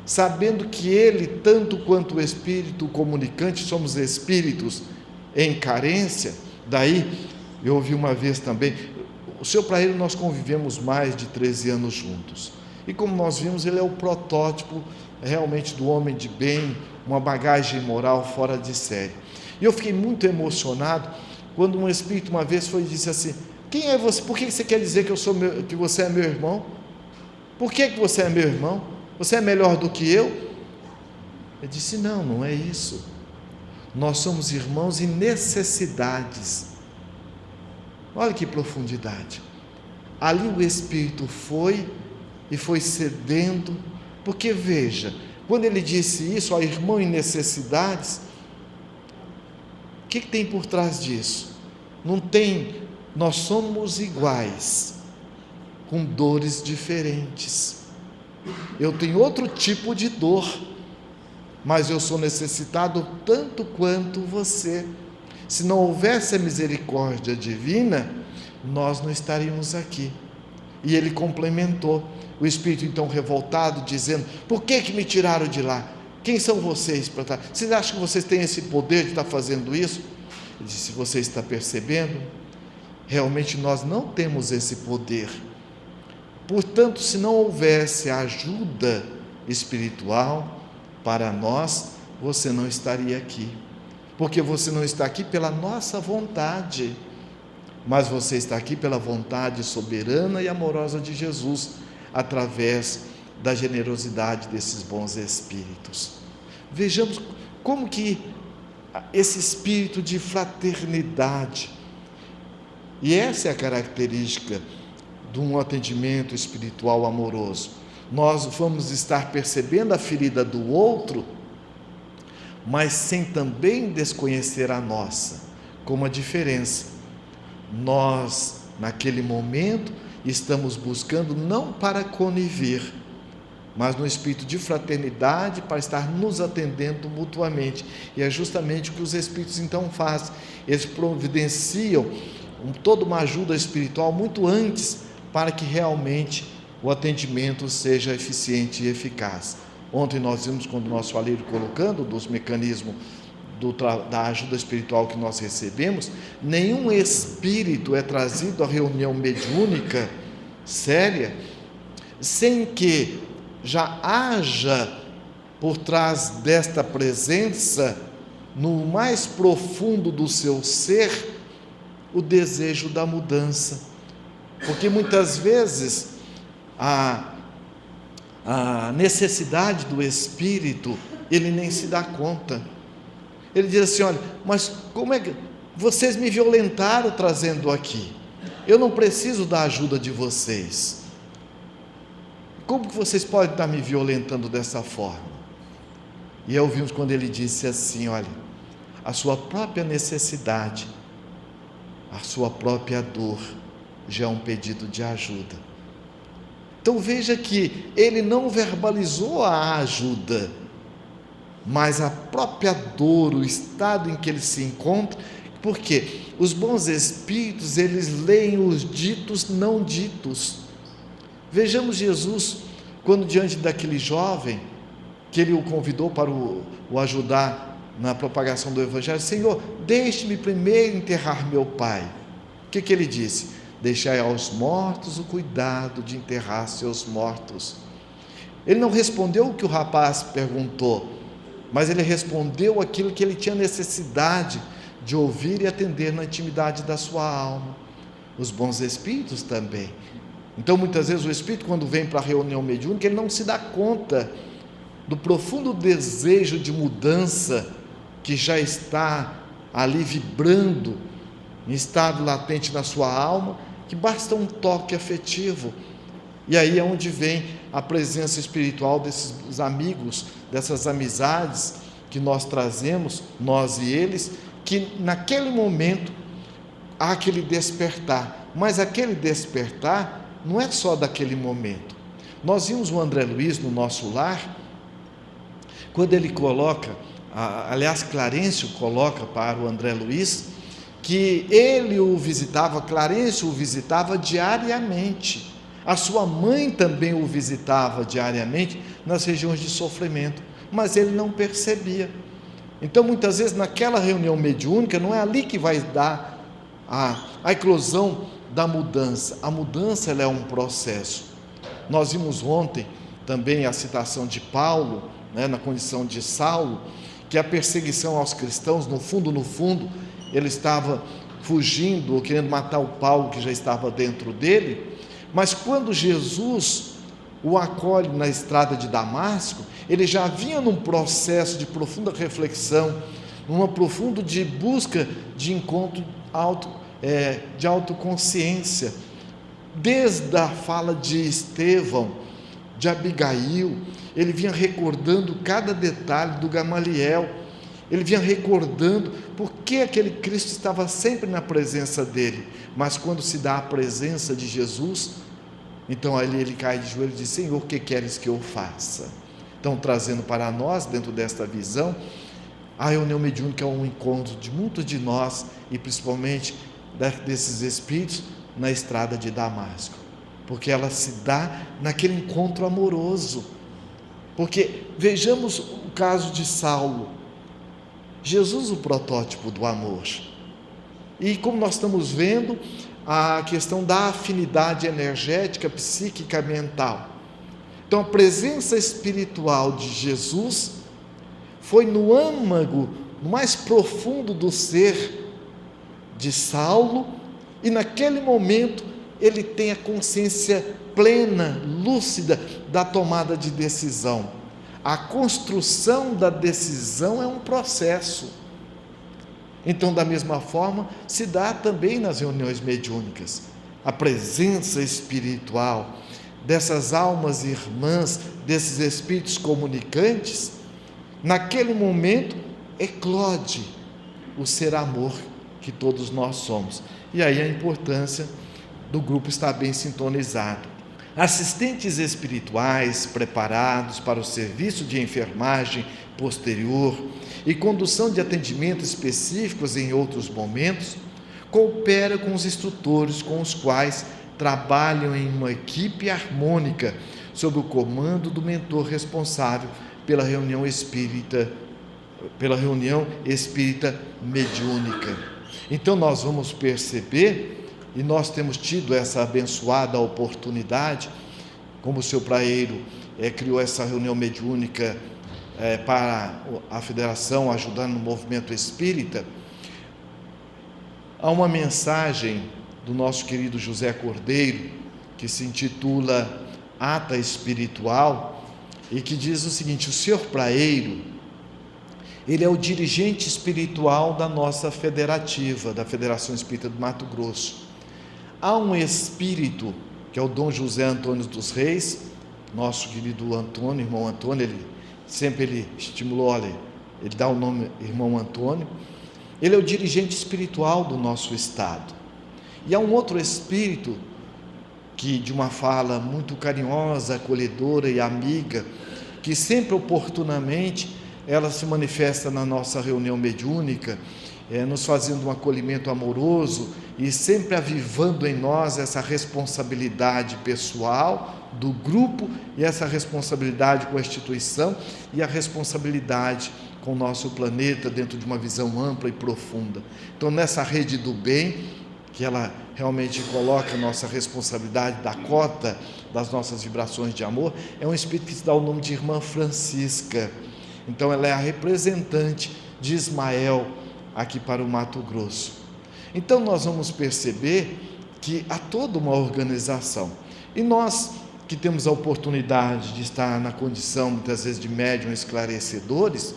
sabendo que ele, tanto quanto o espírito comunicante, somos espíritos em carência. Daí, eu ouvi uma vez também, o seu Praeiro, nós convivemos mais de 13 anos juntos, e como nós vimos, ele é o protótipo realmente do homem de bem, uma bagagem moral fora de série. E eu fiquei muito emocionado quando um espírito uma vez foi e disse assim: quem é você? Por que você quer dizer que você é meu irmão? Por que você é meu irmão? Você é melhor do que eu? Eu disse: não é isso. Nós somos irmãos em necessidades. Olha que profundidade. Ali o espírito foi cedendo, porque veja, quando ele disse isso, irmão em necessidades, o que tem por trás disso? Não tem, nós somos iguais. com dores diferentes. Eu tenho outro tipo de dor, mas eu sou necessitado tanto quanto você. Se não houvesse a misericórdia divina, nós não estaríamos aqui. E ele complementou, o espírito então revoltado, dizendo: por que me tiraram de lá? Quem são vocês para estar? Vocês acham que vocês têm esse poder de estar fazendo isso? Ele disse: se você está percebendo, realmente nós não temos esse poder. Portanto, se não houvesse a ajuda espiritual para nós, você não estaria aqui. Porque você não está aqui pela nossa vontade, mas você está aqui pela vontade soberana e amorosa de Jesus, através da generosidade desses bons espíritos. Vejamos como que esse espírito de fraternidade, e essa é a característica de um atendimento espiritual amoroso. Nós vamos estar percebendo a ferida do outro, mas sem também desconhecer a nossa. Como a diferença? Nós, naquele momento, estamos buscando não para conivir, mas no espírito de fraternidade, para estar nos atendendo mutuamente. E é justamente o que os espíritos então fazem. Eles providenciam toda uma ajuda espiritual muito antes, para que realmente o atendimento seja eficiente e eficaz. Ontem nós vimos, quando o nosso Alírio colocando dos mecanismos da ajuda espiritual que nós recebemos, nenhum espírito é trazido à reunião mediúnica séria sem que já haja por trás desta presença, no mais profundo do seu ser, o desejo da mudança. Porque muitas vezes a necessidade do espírito, ele nem se dá conta. Ele diz assim: olha, mas como é que vocês me violentaram trazendo aqui? Eu não preciso da ajuda de vocês. Como que vocês podem estar me violentando dessa forma? E aí ouvimos quando ele disse assim: olha, a sua própria necessidade, a sua própria dor, já é um pedido de ajuda. Então veja que ele não verbalizou a ajuda, mas a própria dor, o estado em que ele se encontra, porque os bons espíritos, eles leem os ditos não ditos. Vejamos Jesus, quando diante daquele jovem, que ele o convidou para o ajudar na propagação do Evangelho: Senhor, deixe-me primeiro enterrar meu pai. O que ele disse? Deixai aos mortos o cuidado de enterrar seus mortos. Ele não respondeu o que o rapaz perguntou, mas ele respondeu aquilo que ele tinha necessidade de ouvir e atender na intimidade da sua alma. Os bons espíritos também. Então muitas vezes o espírito, quando vem para a reunião mediúnica, ele não se dá conta do profundo desejo de mudança que já está ali vibrando em estado latente na sua alma, que basta um toque afetivo. E aí é onde vem a presença espiritual desses amigos, dessas amizades que nós trazemos, nós e eles, que naquele momento há aquele despertar, mas aquele despertar não é só daquele momento. Nós vimos o André Luiz no nosso lar, quando ele coloca, aliás, Clarencio coloca para o André Luiz, que ele o visitava, Clarencio o visitava diariamente, a sua mãe também o visitava diariamente nas regiões de sofrimento, mas ele não percebia. Então muitas vezes naquela reunião mediúnica não é ali que vai dar a eclosão da mudança. A mudança, ela é um processo. Nós vimos ontem também a citação de Paulo, na condição de Saulo, que a perseguição aos cristãos, no fundo, ele estava fugindo ou querendo matar o Paulo que já estava dentro dele, mas quando Jesus o acolhe na estrada de Damasco, ele já vinha num processo de profunda reflexão, numa profunda de busca de encontro de autoconsciência, desde a fala de Estevão, de Abigail, ele vinha recordando cada detalhe do Gamaliel, ele vinha recordando porque aquele Cristo estava sempre na presença dele, mas quando se dá a presença de Jesus, Então ali ele cai de joelho e diz: Senhor, o que queres que eu faça? Então, trazendo para nós, dentro desta visão, a reunião mediúnica é um encontro de muitos de nós, e principalmente desses espíritos, na estrada de Damasco, porque ela se dá naquele encontro amoroso. Porque vejamos o caso de Saulo, Jesus, o protótipo do amor, e como nós estamos vendo, a questão da afinidade energética, psíquica, mental. Então, a presença espiritual de Jesus foi no âmago, no mais profundo do ser de Saulo, e naquele momento ele tem a consciência plena, lúcida da tomada de decisão. A construção da decisão é um processo. Então, da mesma forma, se dá também nas reuniões mediúnicas. A presença espiritual dessas almas irmãs, desses espíritos comunicantes, naquele momento eclode o ser amor que todos nós somos. E aí a importância do grupo estar bem sintonizado. Assistentes espirituais preparados para o serviço de enfermagem posterior e condução de atendimentos específicos em outros momentos, coopera com os instrutores com os quais trabalham em uma equipe harmônica, sob o comando do mentor responsável pela reunião espírita mediúnica. Então nós vamos perceber, e nós temos tido essa abençoada oportunidade, como o seu Praeiro criou essa reunião mediúnica para a federação, ajudando no movimento espírita. Há uma mensagem do nosso querido José Cordeiro, que se intitula Ata Espiritual, e que diz o seguinte: o senhor Praeiro, ele é o dirigente espiritual da nossa federativa, da Federação Espírita do Mato Grosso. Há um espírito, que é o Dom José Antônio dos Reis, nosso querido Antônio, irmão Antônio, ele sempre estimulou, ele dá o nome irmão Antônio, ele é o dirigente espiritual do nosso estado. E há um outro espírito, que de uma fala muito carinhosa, acolhedora e amiga, que sempre oportunamente ela se manifesta na nossa reunião mediúnica, nos fazendo um acolhimento amoroso e sempre avivando em nós essa responsabilidade pessoal do grupo, e essa responsabilidade com a instituição, e a responsabilidade com o nosso planeta dentro de uma visão ampla e profunda. Então, nessa rede do bem, que ela realmente coloca a nossa responsabilidade da cota das nossas vibrações de amor, é um espírito que se dá o nome de Irmã Francisca. Então ela é a representante de Ismael aqui para o Mato Grosso. Então nós vamos perceber que há toda uma organização, e nós que temos a oportunidade de estar na condição muitas vezes de médium esclarecedores,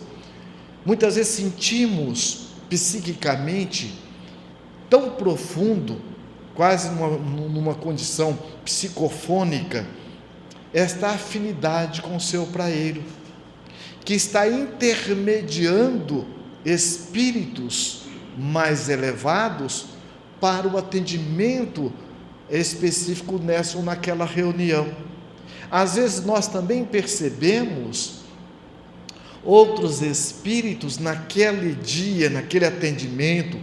muitas vezes sentimos psiquicamente tão profundo, quase numa condição psicofônica, esta afinidade com o seu Praeiro, que está intermediando espíritos mais elevados para o atendimento específico nessa ou naquela reunião. Às vezes nós também percebemos outros espíritos naquele dia, naquele atendimento,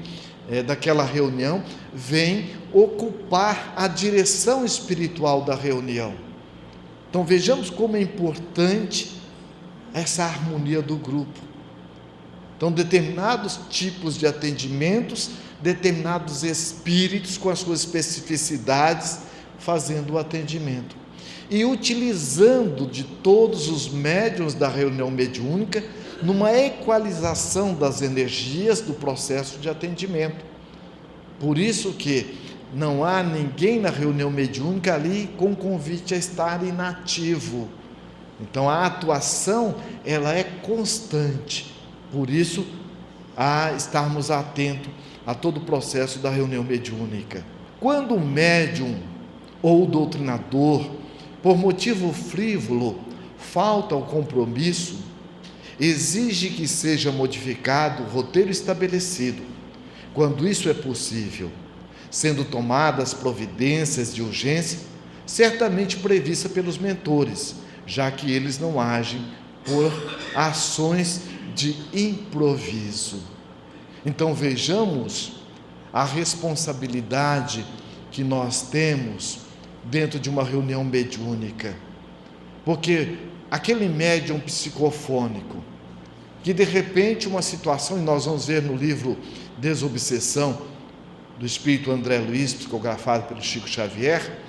daquela reunião, vêm ocupar a direção espiritual da reunião. Então vejamos como é importante essa harmonia do grupo. Então, determinados tipos de atendimentos, determinados espíritos com as suas especificidades, fazendo o atendimento. E utilizando de todos os médiuns da reunião mediúnica, numa equalização das energias do processo de atendimento. Por isso que não há ninguém na reunião mediúnica ali com convite a estar inativo. Então a atuação, ela é constante. Por isso, a estarmos atentos a todo o processo da reunião mediúnica. Quando o médium ou o doutrinador, por motivo frívolo, falta ao compromisso, exige que seja modificado o roteiro estabelecido. Quando isso é possível, sendo tomadas providências de urgência, certamente prevista pelos mentores, já que eles não agem por ações de improviso. Então vejamos a responsabilidade que nós temos dentro de uma reunião mediúnica, porque aquele médium psicofônico, que de repente uma situação, e nós vamos ver no livro Desobsessão, do Espírito André Luiz, psicografado pelo Chico Xavier,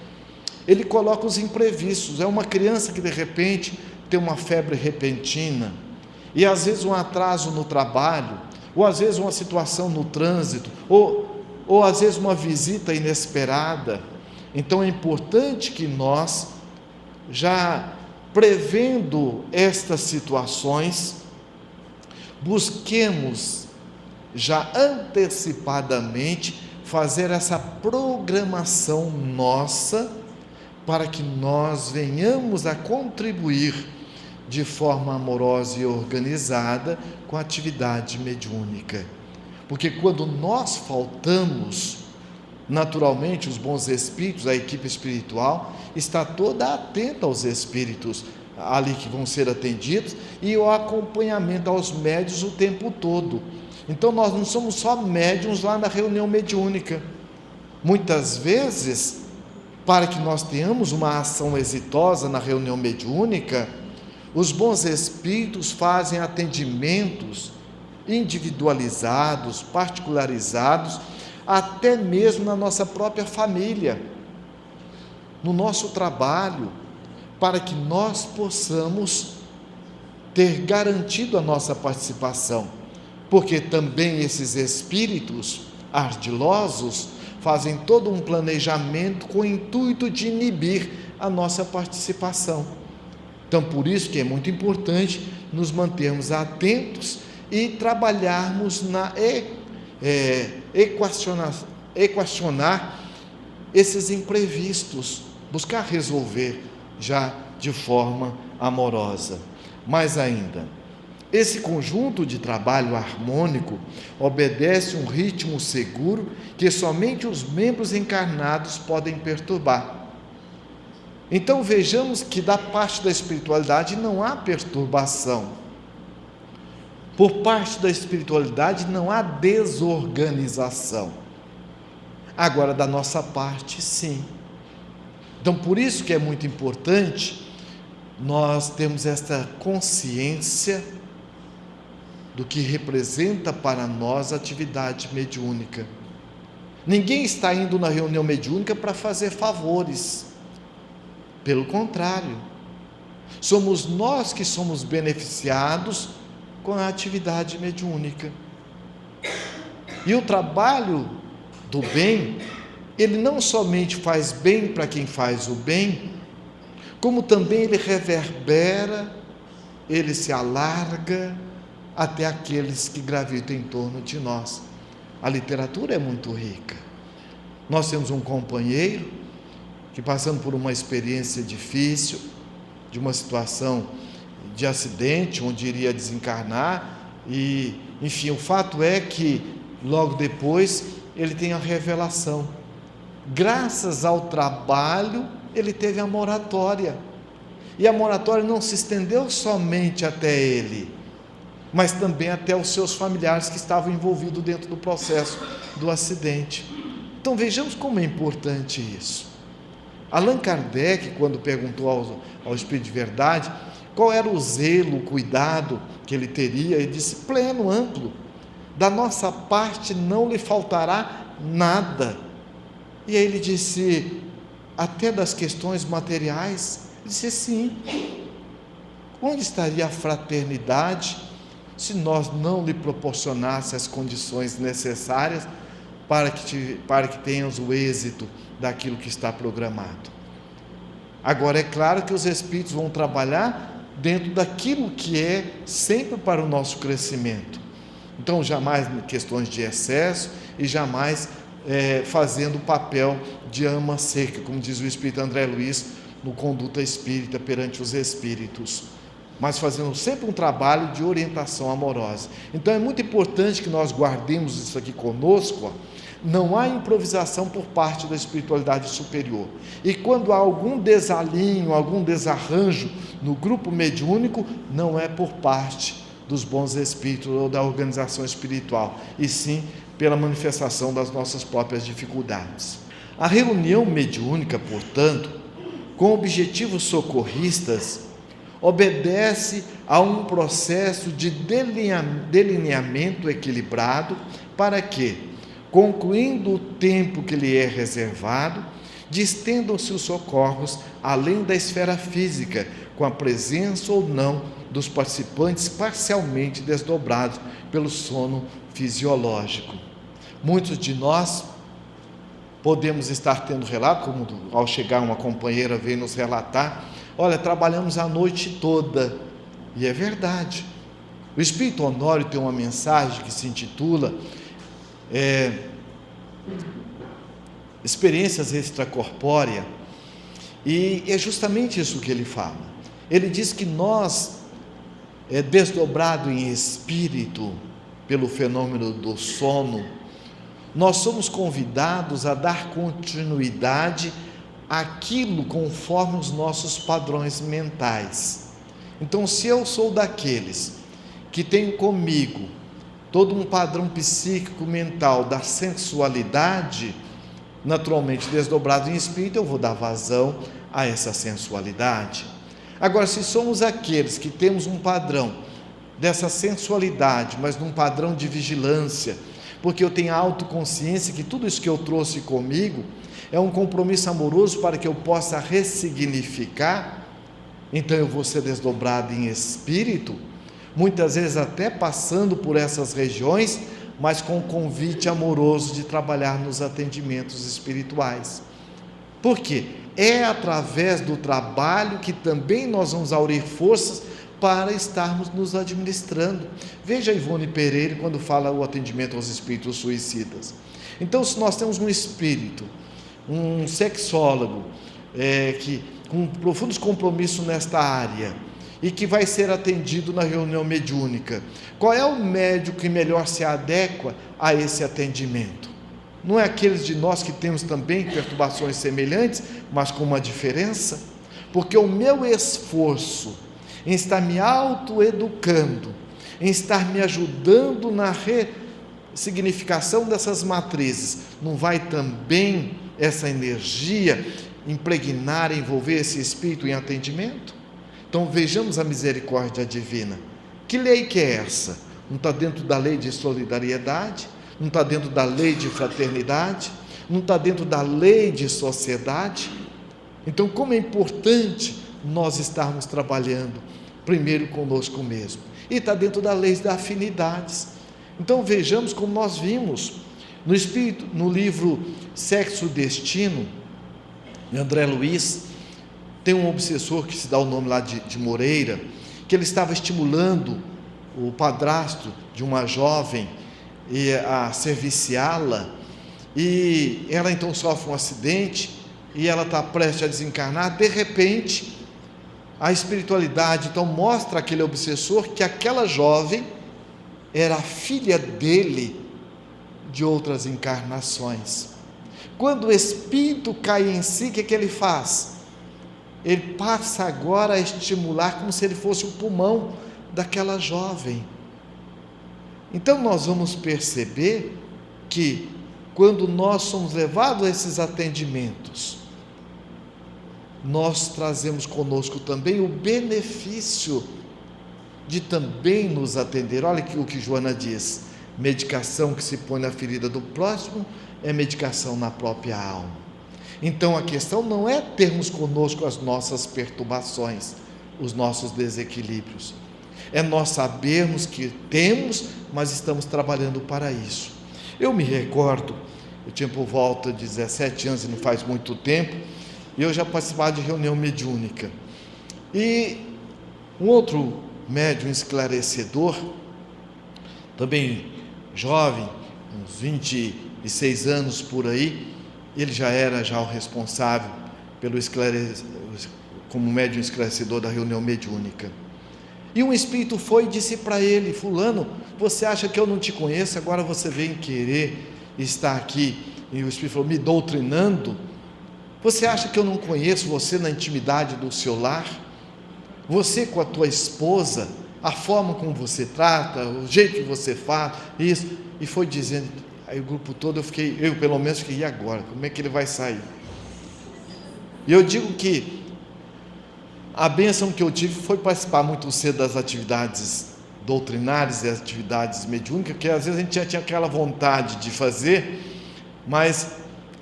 ele coloca os imprevistos. É uma criança que de repente tem uma febre repentina, e às vezes um atraso no trabalho, ou às vezes uma situação no trânsito, ou às vezes uma visita inesperada. Então é importante que nós, já prevendo estas situações, busquemos já antecipadamente fazer essa programação nossa, para que nós venhamos a contribuir de forma amorosa e organizada com a atividade mediúnica. Porque quando nós faltamos, naturalmente os bons espíritos, a equipe espiritual, está toda atenta aos espíritos ali que vão ser atendidos e o acompanhamento aos médiuns o tempo todo. Então nós não somos só médiuns lá na reunião mediúnica. Muitas vezes, para que nós tenhamos uma ação exitosa na reunião mediúnica, os bons espíritos fazem atendimentos individualizados, particularizados, até mesmo na nossa própria família, no nosso trabalho, para que nós possamos ter garantido a nossa participação, porque também esses espíritos ardilosos fazem todo um planejamento com o intuito de inibir a nossa participação. Então, por isso que é muito importante nos mantermos atentos e trabalharmos na equacionar esses imprevistos, buscar resolver já de forma amorosa. Mais ainda, esse conjunto de trabalho harmônico obedece um ritmo seguro que somente os membros encarnados podem perturbar. Então vejamos que da parte da espiritualidade não há perturbação. Por parte da espiritualidade não há desorganização. Agora, da nossa parte, sim. Então, por isso que é muito importante nós termos esta consciência do que representa para nós a atividade mediúnica. Ninguém está indo na reunião mediúnica para fazer favores. Pelo contrário, somos nós que somos beneficiados com a atividade mediúnica. E o trabalho do bem, ele não somente faz bem para quem faz o bem, como também ele reverbera, ele se alarga até aqueles que gravitam em torno de nós. A literatura é muito rica. Nós temos um companheiro que, passando por uma experiência difícil, de uma situação de acidente, onde iria desencarnar, e, enfim, o fato é que, logo depois, ele tem a revelação. Graças ao trabalho, ele teve a moratória. E a moratória não se estendeu somente até ele, mas também até os seus familiares que estavam envolvidos dentro do processo do acidente. Então vejamos como é importante isso. Allan Kardec, quando perguntou ao Espírito de Verdade qual era o zelo, o cuidado que ele teria, ele disse: pleno, amplo, da nossa parte não lhe faltará nada. E aí ele disse: até das questões materiais? Ele disse: sim. Onde estaria a fraternidade se nós não lhe proporcionássemos as condições necessárias para que tenhamos o êxito daquilo que está programado? Agora, é claro que os espíritos vão trabalhar dentro daquilo que é sempre para o nosso crescimento. Então, jamais questões de excesso e jamais fazendo o papel de ama seca, como diz o Espírito André Luiz no Conduta Espírita perante os Espíritos. mas fazendo sempre um trabalho de orientação amorosa. Então é muito importante que nós guardemos isso aqui conosco, ó. Não há improvisação por parte da espiritualidade superior. E quando há algum desalinho, algum desarranjo no grupo mediúnico, não é por parte dos bons espíritos ou da organização espiritual, e sim pela manifestação das nossas próprias dificuldades. A reunião mediúnica, portanto, com objetivos socorristas, obedece a um processo de delineamento equilibrado para que, concluindo o tempo que lhe é reservado, distendam-se os socorros além da esfera física, com a presença ou não dos participantes parcialmente desdobrados pelo sono fisiológico. Muitos de nós podemos estar tendo relato, como ao chegar uma companheira veio nos relatar: olha, trabalhamos a noite toda. E é verdade. O Espírito Honório tem uma mensagem que se intitula Experiências Extracorpóreas, e é justamente isso que ele fala. Ele diz que nós, desdobrado em espírito pelo fenômeno do sono, nós somos convidados a dar continuidade àquilo conforme os nossos padrões mentais. Então, se eu sou daqueles que tenho comigo todo um padrão psíquico mental da sensualidade, naturalmente desdobrado em espírito, eu vou dar vazão a essa sensualidade. Agora, se somos aqueles que temos um padrão dessa sensualidade, mas num padrão de vigilância, porque eu tenho a autoconsciência que tudo isso que eu trouxe comigo é um compromisso amoroso para que eu possa ressignificar, então eu vou ser desdobrado em espírito, muitas vezes até passando por essas regiões, mas com o convite amoroso de trabalhar nos atendimentos espirituais. Por quê? É através do trabalho que também nós vamos aurir forças para estarmos nos administrando. Veja Ivone Pereira quando fala o atendimento aos espíritos suicidas. Então, se nós temos um espírito, um sexólogo, com profundos compromissos nesta área, e que vai ser atendido na reunião mediúnica, qual é o médico que melhor se adequa a esse atendimento? Não é aqueles de nós que temos também perturbações semelhantes, mas com uma diferença? Porque o meu esforço em estar me autoeducando, em estar me ajudando na ressignificação dessas matrizes, não vai também essa energia impregnar, envolver esse espírito em atendimento? Então vejamos a misericórdia divina. Que lei que é essa? Não está dentro da lei de solidariedade? Não está dentro da lei de fraternidade? Não está dentro da lei de sociedade? Então, como é importante nós estarmos trabalhando primeiro conosco mesmo. E está dentro da lei das afinidades. Então vejamos como nós vimos no livro Sexo e Destino, de André Luiz, tem um obsessor que se dá o nome lá de Moreira, que ele estava estimulando o padrasto de uma jovem a ser viciá-la, e ela então sofre um acidente, e ela está prestes a desencarnar. De repente, a espiritualidade então mostra àquele obsessor que aquela jovem era filha dele de outras encarnações. Quando o espírito cai em si, o que ele faz? Ele passa agora a estimular como se ele fosse o pulmão daquela jovem. Então nós vamos perceber que quando nós somos levados a esses atendimentos, nós trazemos conosco também o benefício de também nos atender. Olha o que Joana diz: medicação que se põe na ferida do próximo é medicação na própria alma. Então a questão não é termos conosco as nossas perturbações, os nossos desequilíbrios, é nós sabermos que temos, mas estamos trabalhando para isso. Eu me recordo, eu tinha por volta de 17 anos, e não faz muito tempo, e eu já participava de reunião mediúnica, e um outro médium esclarecedor, também jovem, uns 26 anos por aí, ele já era o responsável como médium esclarecedor da reunião mediúnica. E um espírito foi e disse para ele: fulano, você acha que eu não te conheço, agora você vem querer estar aqui, e o espírito falou, me doutrinando? Você acha que eu não conheço você na intimidade do seu lar? Você com a tua esposa, a forma como você trata, o jeito que você faz, isso, e foi dizendo. Aí o grupo todo, eu pelo menos fiquei, e agora? Como é que ele vai sair? E eu digo que a bênção que eu tive foi participar muito cedo das atividades doutrinárias e atividades mediúnicas, que às vezes a gente já tinha aquela vontade de fazer, mas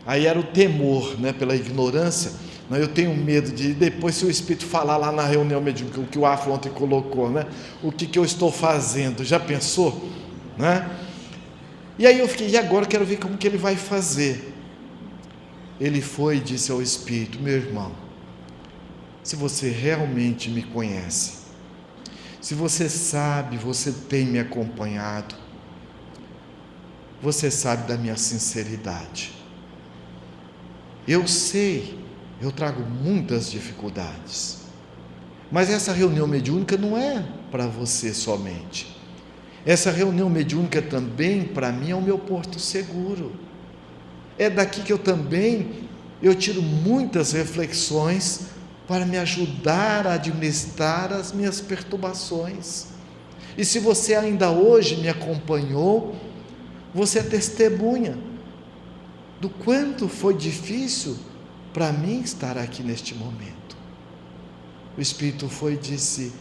aí era o temor, né, pela ignorância. Não, eu tenho medo de depois, se o Espírito falar lá na reunião mediúnica, o que o Afro ontem colocou, né, o que eu estou fazendo, já pensou? Né? E aí eu fiquei, e agora eu quero ver como que ele vai fazer. Ele foi e disse ao Espírito: meu irmão, se você realmente me conhece, se você sabe, você tem me acompanhado, você sabe da minha sinceridade. Eu sei, eu trago muitas dificuldades, mas essa reunião mediúnica não é para você somente. Essa reunião mediúnica também, para mim, é o meu porto seguro. É daqui que eu tiro muitas reflexões para me ajudar a administrar as minhas perturbações. E se você ainda hoje me acompanhou, você é testemunha do quanto foi difícil para mim estar aqui neste momento. O Espírito foi e disse,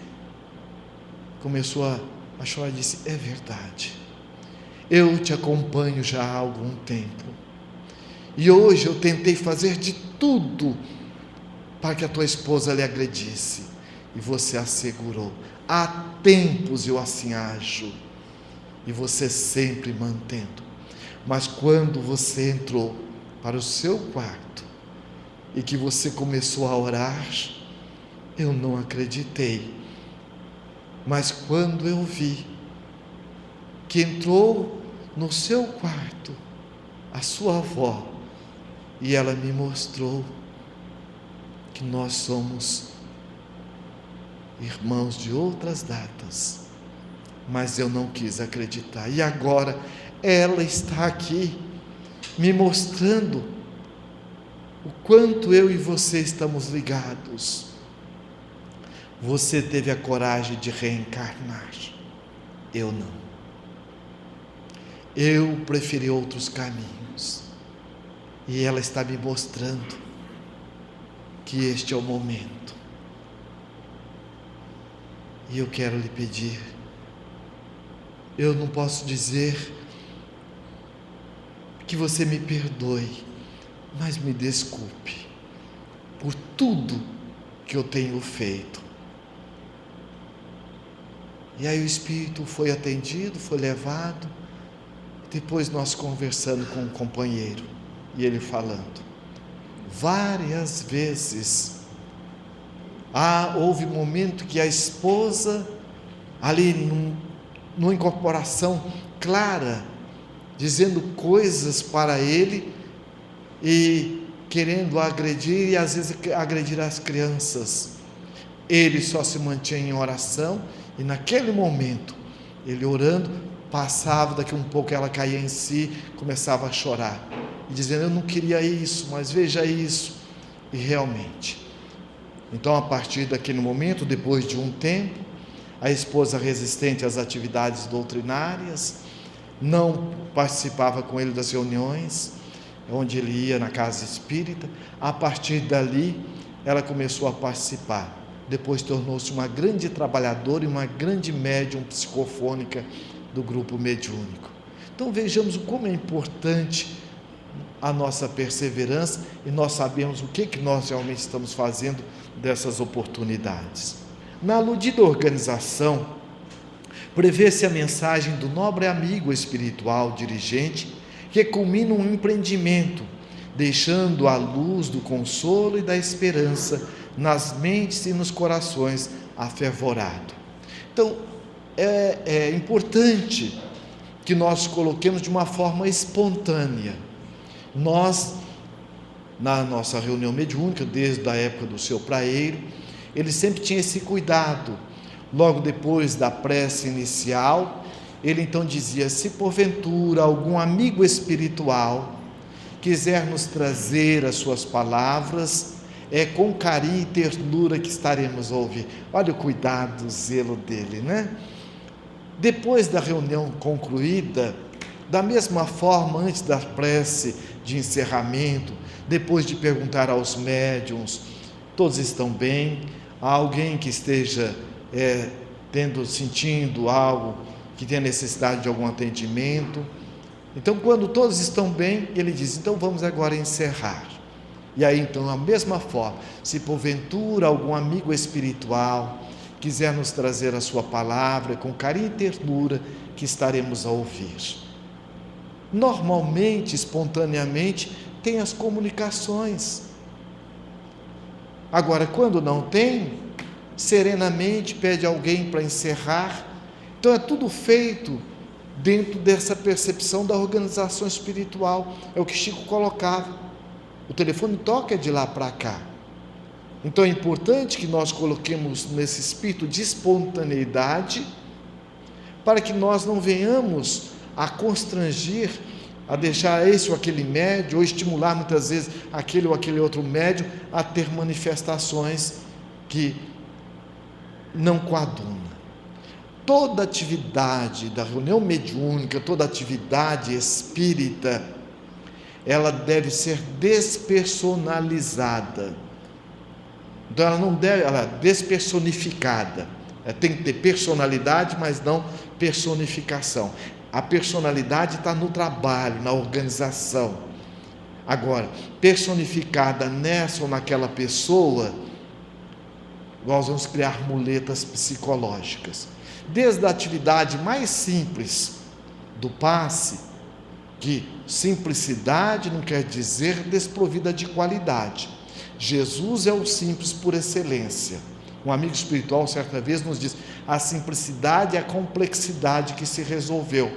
começou a chorar e disse: é verdade, eu te acompanho já há algum tempo, e hoje eu tentei fazer de tudo para que a tua esposa lhe agredisse, e você assegurou. Há tempos eu assim ajo, e você sempre mantendo. Mas quando você entrou para o seu quarto, e que você começou a orar, eu não acreditei. Mas quando eu vi que entrou no seu quarto a sua avó, e ela me mostrou que nós somos irmãos de outras datas, mas eu não quis acreditar. E agora ela está aqui me mostrando o quanto eu e você estamos ligados. Você teve a coragem de reencarnar, eu não. Eu preferi outros caminhos, e ela está me mostrando que este é o momento. E eu quero lhe pedir, eu não posso dizer que você me perdoe, mas me desculpe por tudo que eu tenho feito. E aí o Espírito foi atendido, foi levado, depois nós conversando com um companheiro, e ele falando, várias vezes, houve momento que a esposa, ali numa incorporação clara, dizendo coisas para ele, e querendo agredir, e às vezes agredir as crianças, ele só se mantinha em oração, e naquele momento, ele orando, passava, daqui um pouco ela caía em si, começava a chorar, e dizendo, eu não queria isso, mas veja isso, e realmente, então a partir daquele momento, depois de um tempo, a esposa resistente às atividades doutrinárias, não participava com ele das reuniões, onde ele ia na casa espírita. A partir dali, ela começou a participar, depois tornou-se uma grande trabalhadora e uma grande médium psicofônica do grupo mediúnico. Então vejamos como é importante a nossa perseverança, e nós sabemos o que nós realmente estamos fazendo dessas oportunidades. Na aludida organização, prevê-se a mensagem do nobre amigo espiritual dirigente, que culmina um empreendimento, deixando a luz do consolo e da esperança nas mentes e nos corações afervorados. Então, é importante que nós coloquemos de uma forma espontânea. Nós, na nossa reunião mediúnica, desde a época do seu praeiro, ele sempre tinha esse cuidado, Logo depois da prece inicial, ele então dizia: se porventura algum amigo espiritual quiser nos trazer as suas palavras, é com carinho e ternura que estaremos a ouvir. Olha o cuidado, o zelo dele, né? Depois da reunião concluída, da mesma forma, antes da prece de encerramento, depois de perguntar aos médiuns, todos estão bem? Há alguém que esteja sentindo algo, que tenha necessidade de algum atendimento? Então, quando todos estão bem, ele diz: então vamos agora encerrar. E aí, então, da mesma forma, se porventura algum amigo espiritual quiser nos trazer a sua palavra, com carinho e ternura, que estaremos a ouvir. Normalmente, espontaneamente, tem as comunicações. Agora, quando não tem, serenamente pede alguém para encerrar. Então, é tudo feito dentro dessa percepção da organização espiritual. É o que Chico colocava. O telefone toca de lá para cá. Então é importante que nós coloquemos nesse espírito de espontaneidade, para que nós não venhamos a constrangir, a deixar esse ou aquele médium, ou estimular muitas vezes aquele ou aquele outro médium a ter manifestações que não coadunam. Toda atividade da reunião mediúnica, toda atividade espírita, ela deve ser despersonalizada. Então ela é despersonificada. Tem que ter personalidade, mas não personificação. A personalidade está no trabalho, na organização. Agora, personificada nessa ou naquela pessoa, nós vamos criar muletas psicológicas. Desde a atividade mais simples do passe, que simplicidade não quer dizer desprovida de qualidade. Jesus é o simples por excelência. Um amigo espiritual certa vez nos diz: a simplicidade é a complexidade que se resolveu.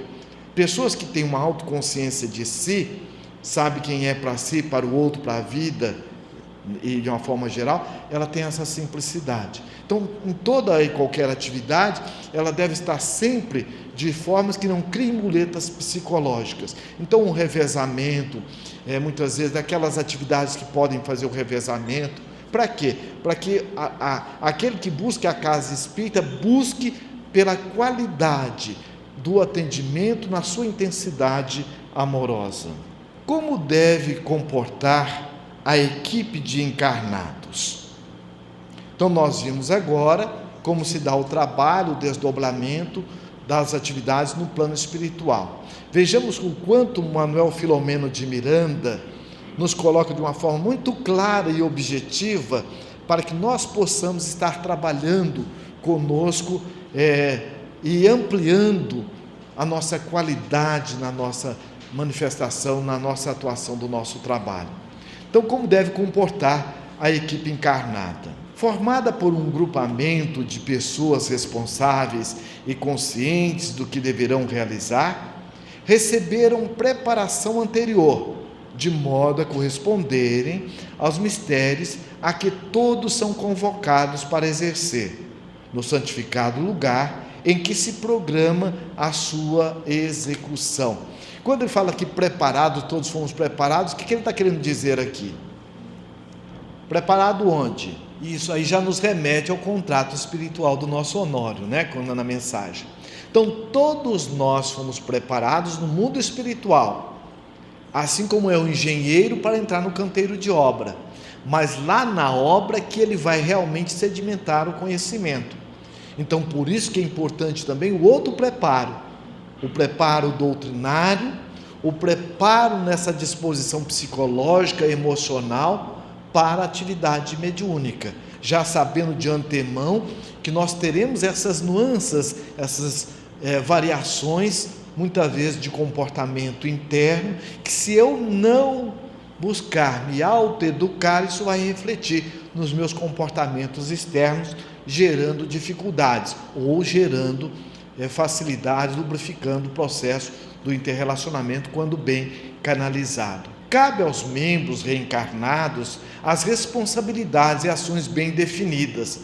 Pessoas que têm uma autoconsciência de si, sabe quem é para si, para o outro, para a vida, e de uma forma geral, ela tem essa simplicidade. Então, em toda e qualquer atividade, ela deve estar sempre de formas que não criem muletas psicológicas. Então, um revezamento, muitas vezes, daquelas atividades que podem fazer o revezamento. Para quê? Para que aquele que busque a casa espírita busque pela qualidade do atendimento na sua intensidade amorosa. Como deve comportar a equipe de encarnados? Então, nós vimos agora como se dá o trabalho, o desdobramento das atividades no plano espiritual. Vejamos o quanto Manuel Filomeno de Miranda nos coloca de uma forma muito clara e objetiva, para que nós possamos estar trabalhando conosco e ampliando a nossa qualidade na nossa manifestação, na nossa atuação do nosso trabalho. Então, como deve comportar a equipe encarnada? Formada por um grupamento de pessoas responsáveis e conscientes do que deverão realizar, receberam preparação anterior, de modo a corresponderem aos mistérios a que todos são convocados para exercer, no santificado lugar em que se programa a sua execução. Quando ele fala que preparado, todos fomos preparados, o que ele está querendo dizer aqui? Preparado onde? Isso aí já nos remete ao contrato espiritual do nosso Honório, né? Quando na mensagem. Então, todos nós fomos preparados no mundo espiritual, assim como é o engenheiro para entrar no canteiro de obra, mas lá na obra que ele vai realmente sedimentar o conhecimento. Então, por isso que é importante também o outro preparo, o preparo doutrinário, o preparo nessa disposição psicológica, emocional, para a atividade mediúnica, já sabendo de antemão que nós teremos essas nuances, essas variações, muitas vezes de comportamento interno, que se eu não buscar me autoeducar, isso vai refletir nos meus comportamentos externos, gerando dificuldades ou gerando facilidades, lubrificando o processo do interrelacionamento quando bem canalizado. Cabe aos membros reencarnados as responsabilidades e ações bem definidas,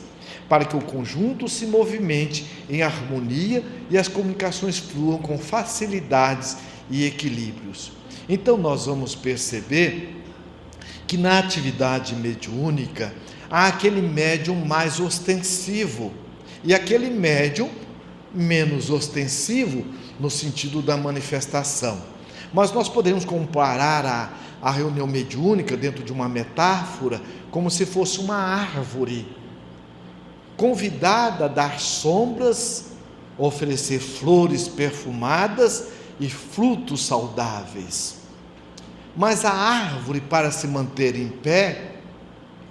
para que o conjunto se movimente em harmonia e as comunicações fluam com facilidades e equilíbrios. Então nós vamos perceber que na atividade mediúnica há aquele médium mais ostensivo e aquele médium menos ostensivo no sentido da manifestação. Mas nós podemos comparar a reunião mediúnica, dentro de uma metáfora, como se fosse uma árvore convidada a dar sombras, oferecer flores perfumadas e frutos saudáveis. Mas a árvore, para se manter em pé,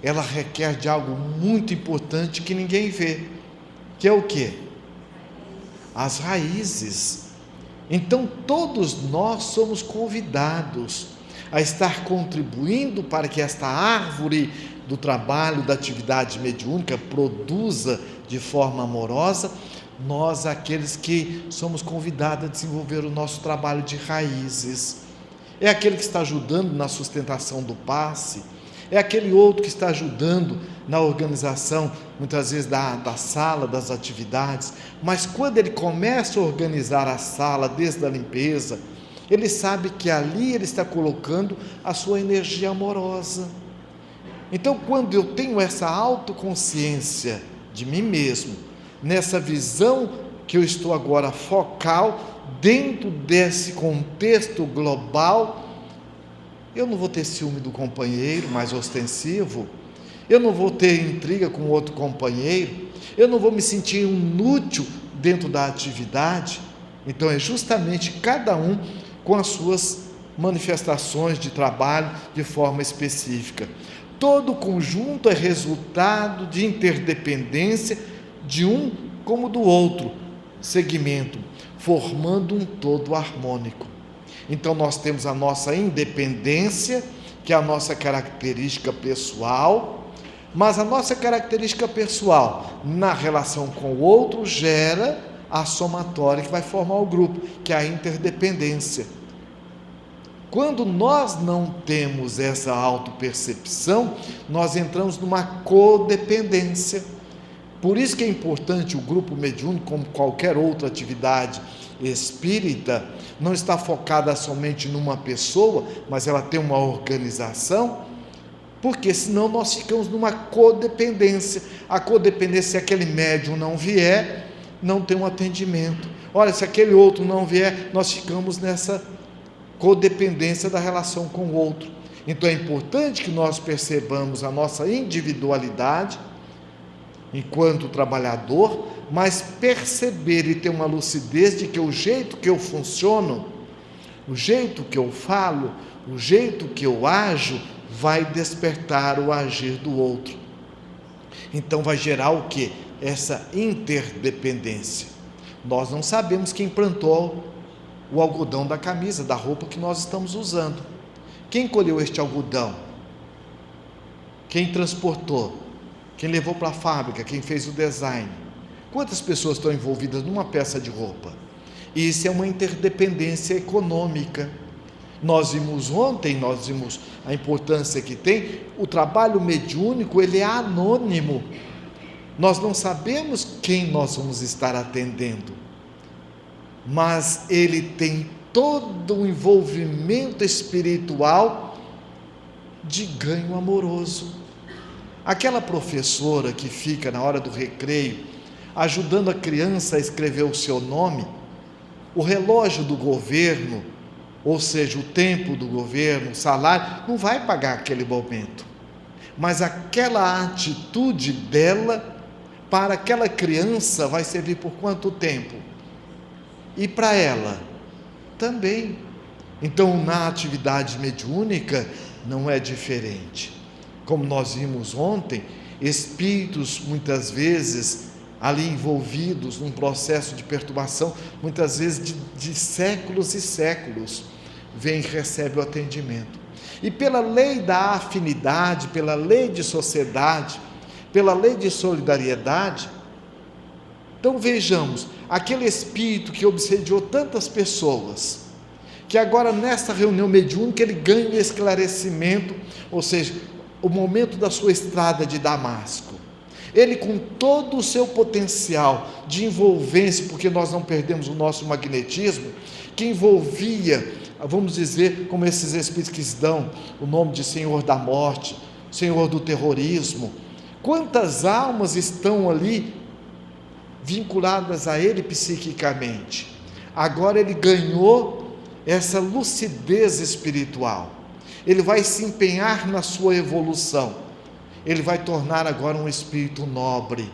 ela requer de algo muito importante que ninguém vê, que é o quê? As raízes. Então todos nós somos convidados a estar contribuindo para que esta árvore do trabalho, da atividade mediúnica, produza de forma amorosa, nós, aqueles que somos convidados a desenvolver o nosso trabalho de raízes. É aquele que está ajudando na sustentação do passe, é aquele outro que está ajudando na organização, muitas vezes da sala, das atividades, mas quando ele começa a organizar a sala, desde a limpeza, ele sabe que ali ele está colocando a sua energia amorosa. Então, quando eu tenho essa autoconsciência de mim mesmo, nessa visão que eu estou agora focal, dentro desse contexto global, eu não vou ter ciúme do companheiro mais ostensivo, eu não vou ter intriga com outro companheiro, eu não vou me sentir inútil dentro da atividade. Então é justamente cada um com as suas manifestações de trabalho de forma específica. Todo conjunto é resultado de interdependência de um como do outro segmento, formando um todo harmônico. Então nós temos a nossa independência, que é a nossa característica pessoal, mas a nossa característica pessoal na relação com o outro gera a somatória que vai formar o grupo, que é a interdependência. Quando nós não temos essa autopercepção, nós entramos numa codependência. Por isso que é importante o grupo mediúnico, como qualquer outra atividade espírita, não está focada somente numa pessoa, mas ela tem uma organização, porque senão nós ficamos numa codependência. A codependência, se aquele médium não vier, não tem um atendimento. Olha, se aquele outro não vier, nós ficamos nessa codependência da relação com o outro. Então é importante que nós percebamos a nossa individualidade enquanto trabalhador, mas perceber e ter uma lucidez de que o jeito que eu funciono, o jeito que eu falo, o jeito que eu ajo, vai despertar o agir do outro. Então vai gerar o quê? Essa interdependência. Nós não sabemos quem plantou o algodão da camisa, da roupa que nós estamos usando. Quem colheu este algodão? Quem transportou? Quem levou para a fábrica? Quem fez o design? Quantas pessoas estão envolvidas numa peça de roupa? Isso é uma interdependência econômica. Nós vimos a importância que tem. O trabalho mediúnico, ele é anônimo. Nós não sabemos quem nós vamos estar atendendo, mas ele tem todo um envolvimento espiritual de ganho amoroso. Aquela professora que fica na hora do recreio, ajudando a criança a escrever o seu nome, o relógio do governo, ou seja, o tempo do governo, o salário, não vai pagar aquele momento. Mas aquela atitude dela, para aquela criança, vai servir por quanto tempo? E para ela também. Então, na atividade mediúnica não é diferente. Como nós vimos ontem, espíritos muitas vezes ali envolvidos num processo de perturbação, muitas vezes de séculos e séculos, vem e recebe o atendimento. E pela lei da afinidade, pela lei de sociedade, pela lei de solidariedade, então vejamos, aquele espírito que obsediou tantas pessoas, que agora nesta reunião mediúnica ele ganha o esclarecimento, ou seja, o momento da sua estrada de Damasco, Ele, com todo o seu potencial de envolvência, porque nós não perdemos o nosso magnetismo, que envolvia, vamos dizer, como esses espíritos que se dão o nome de Senhor da Morte, Senhor do Terrorismo. Quantas almas estão ali vinculadas a ele psiquicamente? Agora ele ganhou essa lucidez espiritual. Ele vai se empenhar na sua evolução. Ele vai tornar agora um espírito nobre.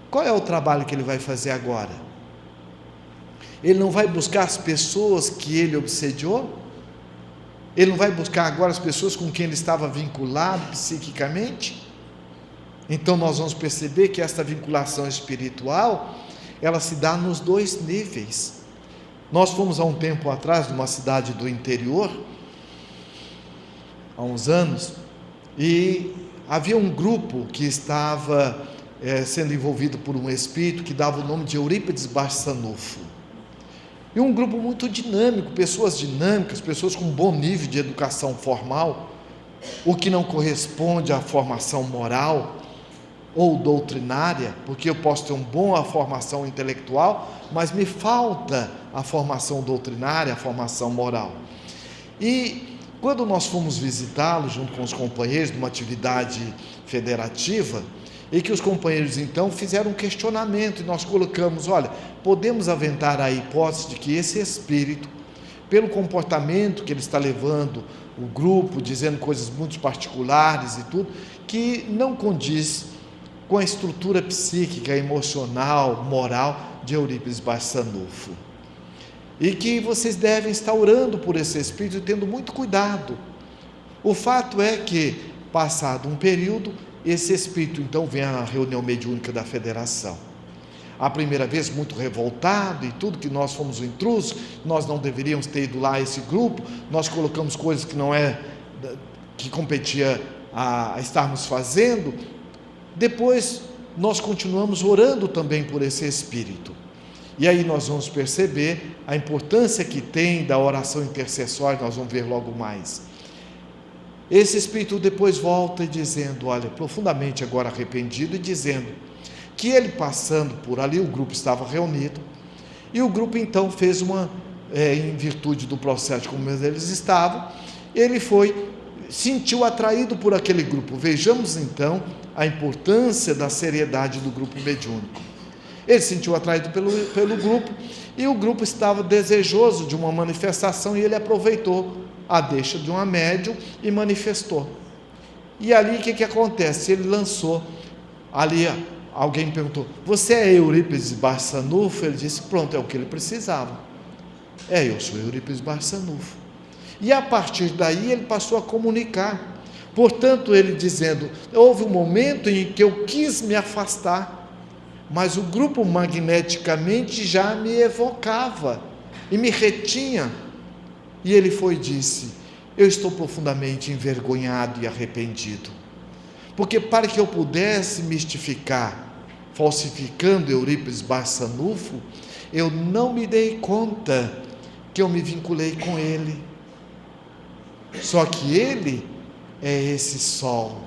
Qual é o trabalho que ele vai fazer agora? Ele não vai buscar as pessoas que ele obsediou? Ele não vai buscar agora as pessoas com quem ele estava vinculado psiquicamente? Então nós vamos perceber que esta vinculação espiritual, ela se dá nos dois níveis. Nós fomos há um tempo atrás numa cidade do interior, há uns anos, e havia um grupo que estava sendo envolvido por um espírito que dava o nome de Eurípides Barçanufo. E um grupo muito dinâmico, pessoas dinâmicas, pessoas com bom nível de educação formal, o que não corresponde à formação moral ou doutrinária, porque eu posso ter uma boa formação intelectual, mas me falta a formação doutrinária, a formação moral. E quando nós fomos visitá-lo junto com os companheiros numa atividade federativa, e que os companheiros então fizeram um questionamento, e nós colocamos, olha, podemos aventar a hipótese de que esse espírito, pelo comportamento que ele está levando o grupo, dizendo coisas muito particulares e tudo, que não condiz com a estrutura psíquica, emocional, moral de Eurípides Barçanufo. E que vocês devem estar orando por esse espírito e tendo muito cuidado. O fato é que, passado um período, esse espírito então vem à reunião mediúnica da federação. A primeira vez muito revoltado e tudo, que nós fomos o intruso, nós não deveríamos ter ido lá a esse grupo, nós colocamos coisas que não que competia a estarmos fazendo. Depois nós continuamos orando também por esse espírito. E aí nós vamos perceber a importância que tem da oração intercessória, nós vamos ver logo mais. Esse espírito depois volta dizendo, olha, profundamente agora arrependido, e dizendo que ele passando por ali, o grupo estava reunido, e o grupo então fez em virtude do processo como eles estavam, ele sentiu atraído por aquele grupo. Vejamos então a importância da seriedade do grupo mediúnico. Ele se sentiu atraído pelo grupo, e o grupo estava desejoso de uma manifestação, e ele aproveitou a deixa de uma médium e manifestou. E ali o que acontece? Ele lançou ali, alguém perguntou, você é Eurípides Barçanufo? Ele disse, pronto, é o que ele precisava. Eu sou Eurípides Barçanufo. E a partir daí ele passou a comunicar. Portanto, ele dizendo, houve um momento em que eu quis me afastar, mas o grupo magneticamente já me evocava e me retinha. E ele disse, eu estou profundamente envergonhado e arrependido, porque para que eu pudesse mistificar, falsificando Eurípides Barçanufo, eu não me dei conta que eu me vinculei com ele. Só que ele é esse sol,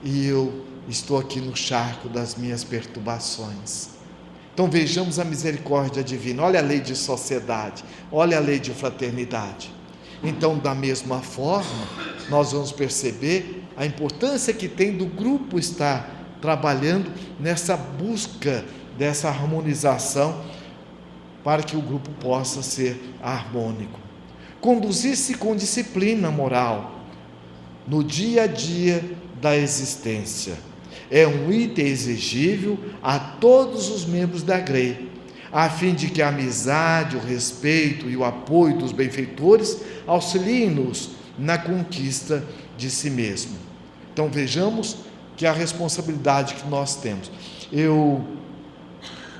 e eu estou aqui no charco das minhas perturbações. Então vejamos a misericórdia divina, olha a lei de sociedade, olha a lei de fraternidade. Então, da mesma forma, nós vamos perceber a importância que tem do grupo estar trabalhando nessa busca dessa harmonização, para que o grupo possa ser harmônico. Conduzir-se com disciplina moral no dia a dia da existência é um item exigível a todos os membros da GREI, a fim de que a amizade, o respeito e o apoio dos benfeitores auxiliem-nos na conquista de si mesmo. Então vejamos que a responsabilidade que nós temos. Eu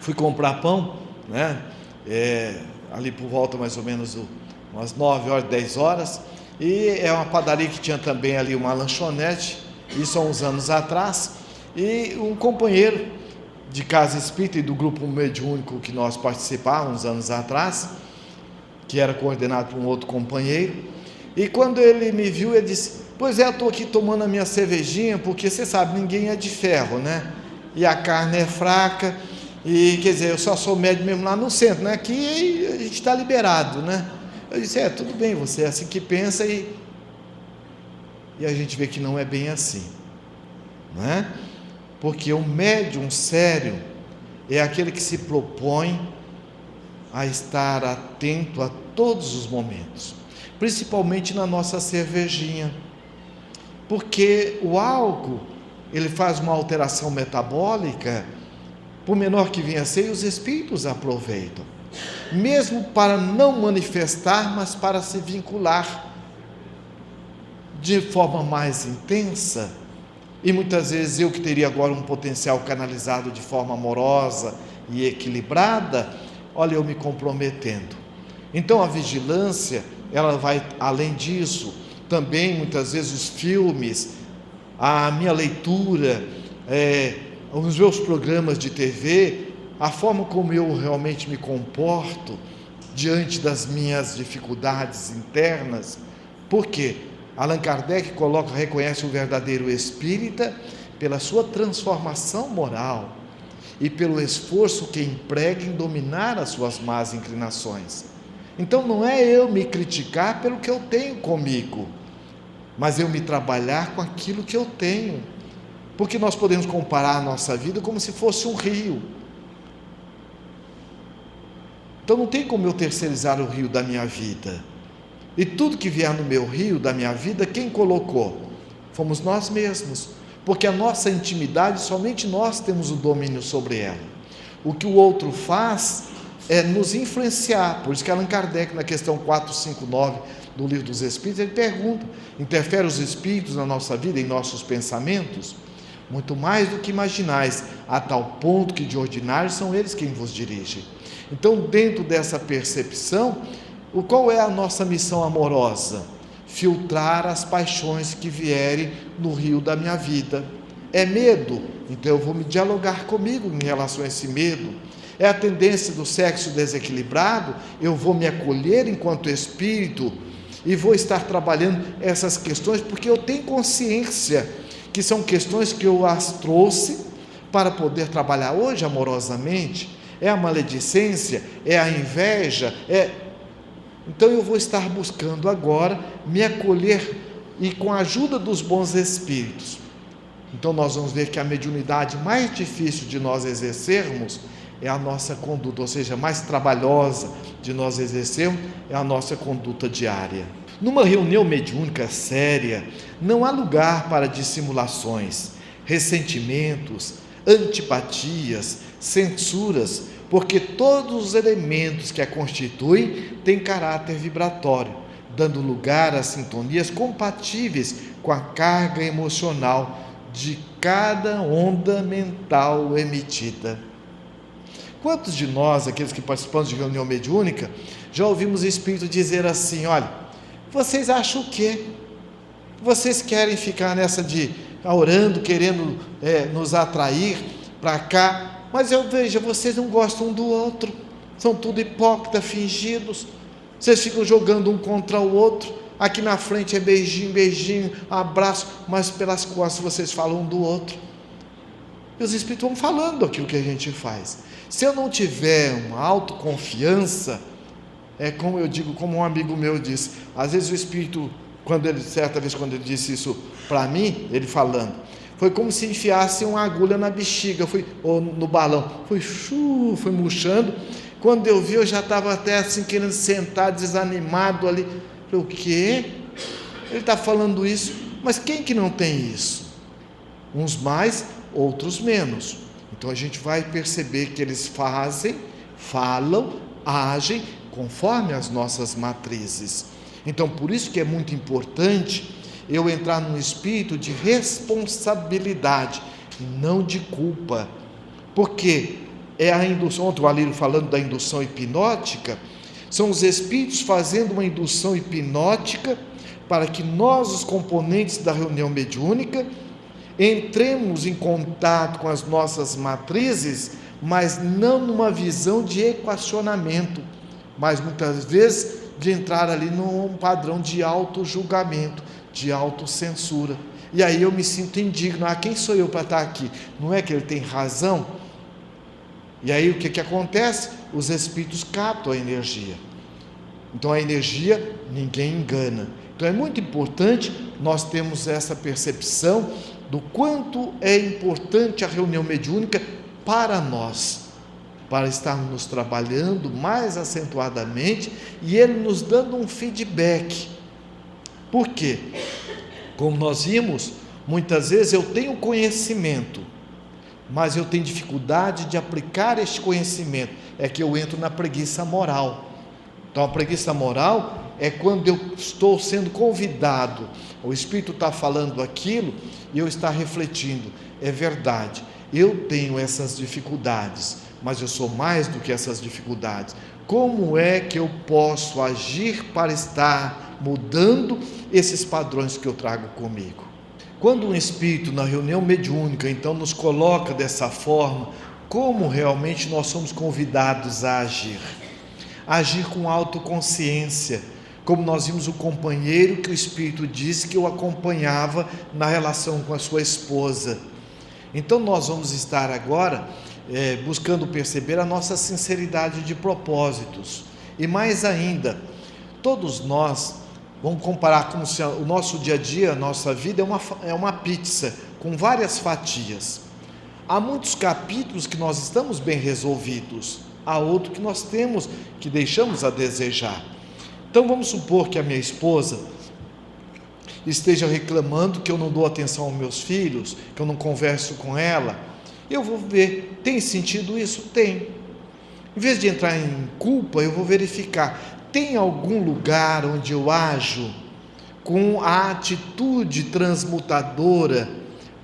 fui comprar pão, ali por volta mais ou menos umas 9 horas, 10 horas, e é uma padaria que tinha também ali uma lanchonete, isso há uns anos atrás, e um companheiro de casa espírita e do grupo mediúnico que nós participávamos anos atrás, que era coordenado por um outro companheiro, e quando ele me viu, ele disse, Pois é, eu estou aqui tomando a minha cervejinha, porque você sabe, ninguém é de ferro, né? E a carne é fraca, e quer dizer, eu só sou médico mesmo lá no centro, né? Aqui a gente está liberado, né? Eu disse, tudo bem, você é assim que pensa, e a gente vê que não é bem assim, não é? Porque o médium sério é aquele que se propõe a estar atento a todos os momentos, principalmente na nossa cervejinha, porque o álcool, ele faz uma alteração metabólica, por menor que venha a ser, e os espíritos aproveitam, mesmo para não manifestar, mas para se vincular de forma mais intensa. E muitas vezes eu, que teria agora um potencial canalizado de forma amorosa e equilibrada, olha, eu me comprometendo. Então a vigilância, ela vai além disso, também muitas vezes os filmes, a minha leitura, os meus programas de TV, a forma como eu realmente me comporto diante das minhas dificuldades internas. Por quê? Allan Kardec reconhece o verdadeiro espírita pela sua transformação moral e pelo esforço que emprega em dominar as suas más inclinações. Então não é eu me criticar pelo que eu tenho comigo, mas eu me trabalhar com aquilo que eu tenho, porque nós podemos comparar a nossa vida como se fosse um rio. Então não tem como eu terceirizar o rio da minha vida. E tudo que vier no meu rio, da minha vida, quem colocou? Fomos nós mesmos, porque a nossa intimidade, somente nós temos o domínio sobre ela. O que o outro faz é nos influenciar. Por isso que Allan Kardec, na questão 459 do Livro dos Espíritos, ele pergunta: interfere os espíritos na nossa vida, em nossos pensamentos? Muito mais do que imaginais, a tal ponto que de ordinário são eles quem vos dirigem. Então, dentro dessa percepção, qual é a nossa missão amorosa? Filtrar as paixões que vierem no rio da minha vida. É medo? Então eu vou me dialogar comigo em relação a esse medo. É a tendência do sexo desequilibrado? Eu vou me acolher enquanto espírito e vou estar trabalhando essas questões, porque eu tenho consciência que são questões que eu as trouxe para poder trabalhar hoje amorosamente. É a maledicência? É a inveja? Então eu vou estar buscando agora me acolher, e com a ajuda dos bons espíritos. Então nós vamos ver que a mediunidade mais difícil de nós exercermos é a nossa conduta, ou seja, mais trabalhosa de nós exercermos é a nossa conduta diária. Numa reunião mediúnica séria, não há lugar para dissimulações, ressentimentos, antipatias, censuras, porque todos os elementos que a constituem têm caráter vibratório, dando lugar a sintonias compatíveis com a carga emocional de cada onda mental emitida. Quantos de nós, aqueles que participamos de reunião mediúnica, já ouvimos o Espírito dizer assim: olha, vocês acham o quê? Vocês querem ficar nessa de orando, querendo nos atrair para cá, mas eu vejo, vocês não gostam um do outro, são tudo hipócritas, fingidos, vocês ficam jogando um contra o outro, aqui na frente é beijinho, beijinho, abraço, mas pelas costas vocês falam um do outro. E os espíritos vão falando aquilo que a gente faz. Se eu não tiver uma autoconfiança, é como eu digo, como um amigo meu disse, às vezes o espírito, certa vez quando ele disse isso para mim, ele falando, foi como se enfiasse uma agulha na bexiga, ou no balão, foi murchando. Quando eu vi, eu já estava até assim querendo sentar, desanimado ali. Falei, o quê? Ele está falando isso, mas quem que não tem isso? Uns mais, outros menos. Então a gente vai perceber que eles falam, agem conforme as nossas matrizes. Então por isso que é muito importante eu entrar num espírito de responsabilidade e não de culpa, porque é a indução, ontem o Alírio falando da indução hipnótica, são os espíritos fazendo uma indução hipnótica para que nós, os componentes da reunião mediúnica, entremos em contato com as nossas matrizes, mas não numa visão de equacionamento, mas muitas vezes de entrar ali num padrão de auto-julgamento, de autocensura. E aí eu me sinto indigno. Quem sou eu para estar aqui? Não é que ele tem razão? E aí o que acontece? Os espíritos captam a energia. Então a energia ninguém engana. Então é muito importante nós termos essa percepção do quanto é importante a reunião mediúnica para nós, para estarmos nos trabalhando mais acentuadamente e ele nos dando um feedback. Por quê? Como nós vimos, muitas vezes eu tenho conhecimento, mas eu tenho dificuldade de aplicar este conhecimento. É que eu entro na preguiça moral. Então a preguiça moral é quando eu estou sendo convidado, o Espírito está falando aquilo e eu estou refletindo, é verdade, eu tenho essas dificuldades, mas eu sou mais do que essas dificuldades. Como é que eu posso agir para estar mudando esses padrões que eu trago comigo? Quando um Espírito na reunião mediúnica então nos coloca dessa forma, como realmente nós somos convidados a agir? Agir com autoconsciência, como nós vimos o companheiro que o Espírito disse que o acompanhava na relação com a sua esposa. Então nós vamos estar agora buscando perceber a nossa sinceridade de propósitos. E mais ainda, todos nós, vamos comparar como se o nosso dia a dia, a nossa vida é uma pizza com várias fatias. Há muitos capítulos que nós estamos bem resolvidos, há outros que nós temos que deixamos a desejar. Então vamos supor que a minha esposa esteja reclamando que eu não dou atenção aos meus filhos, que eu não converso com ela. Eu vou ver, tem sentido isso? Tem. Em vez de entrar em culpa, eu vou verificar, tem algum lugar onde eu ajo com a atitude transmutadora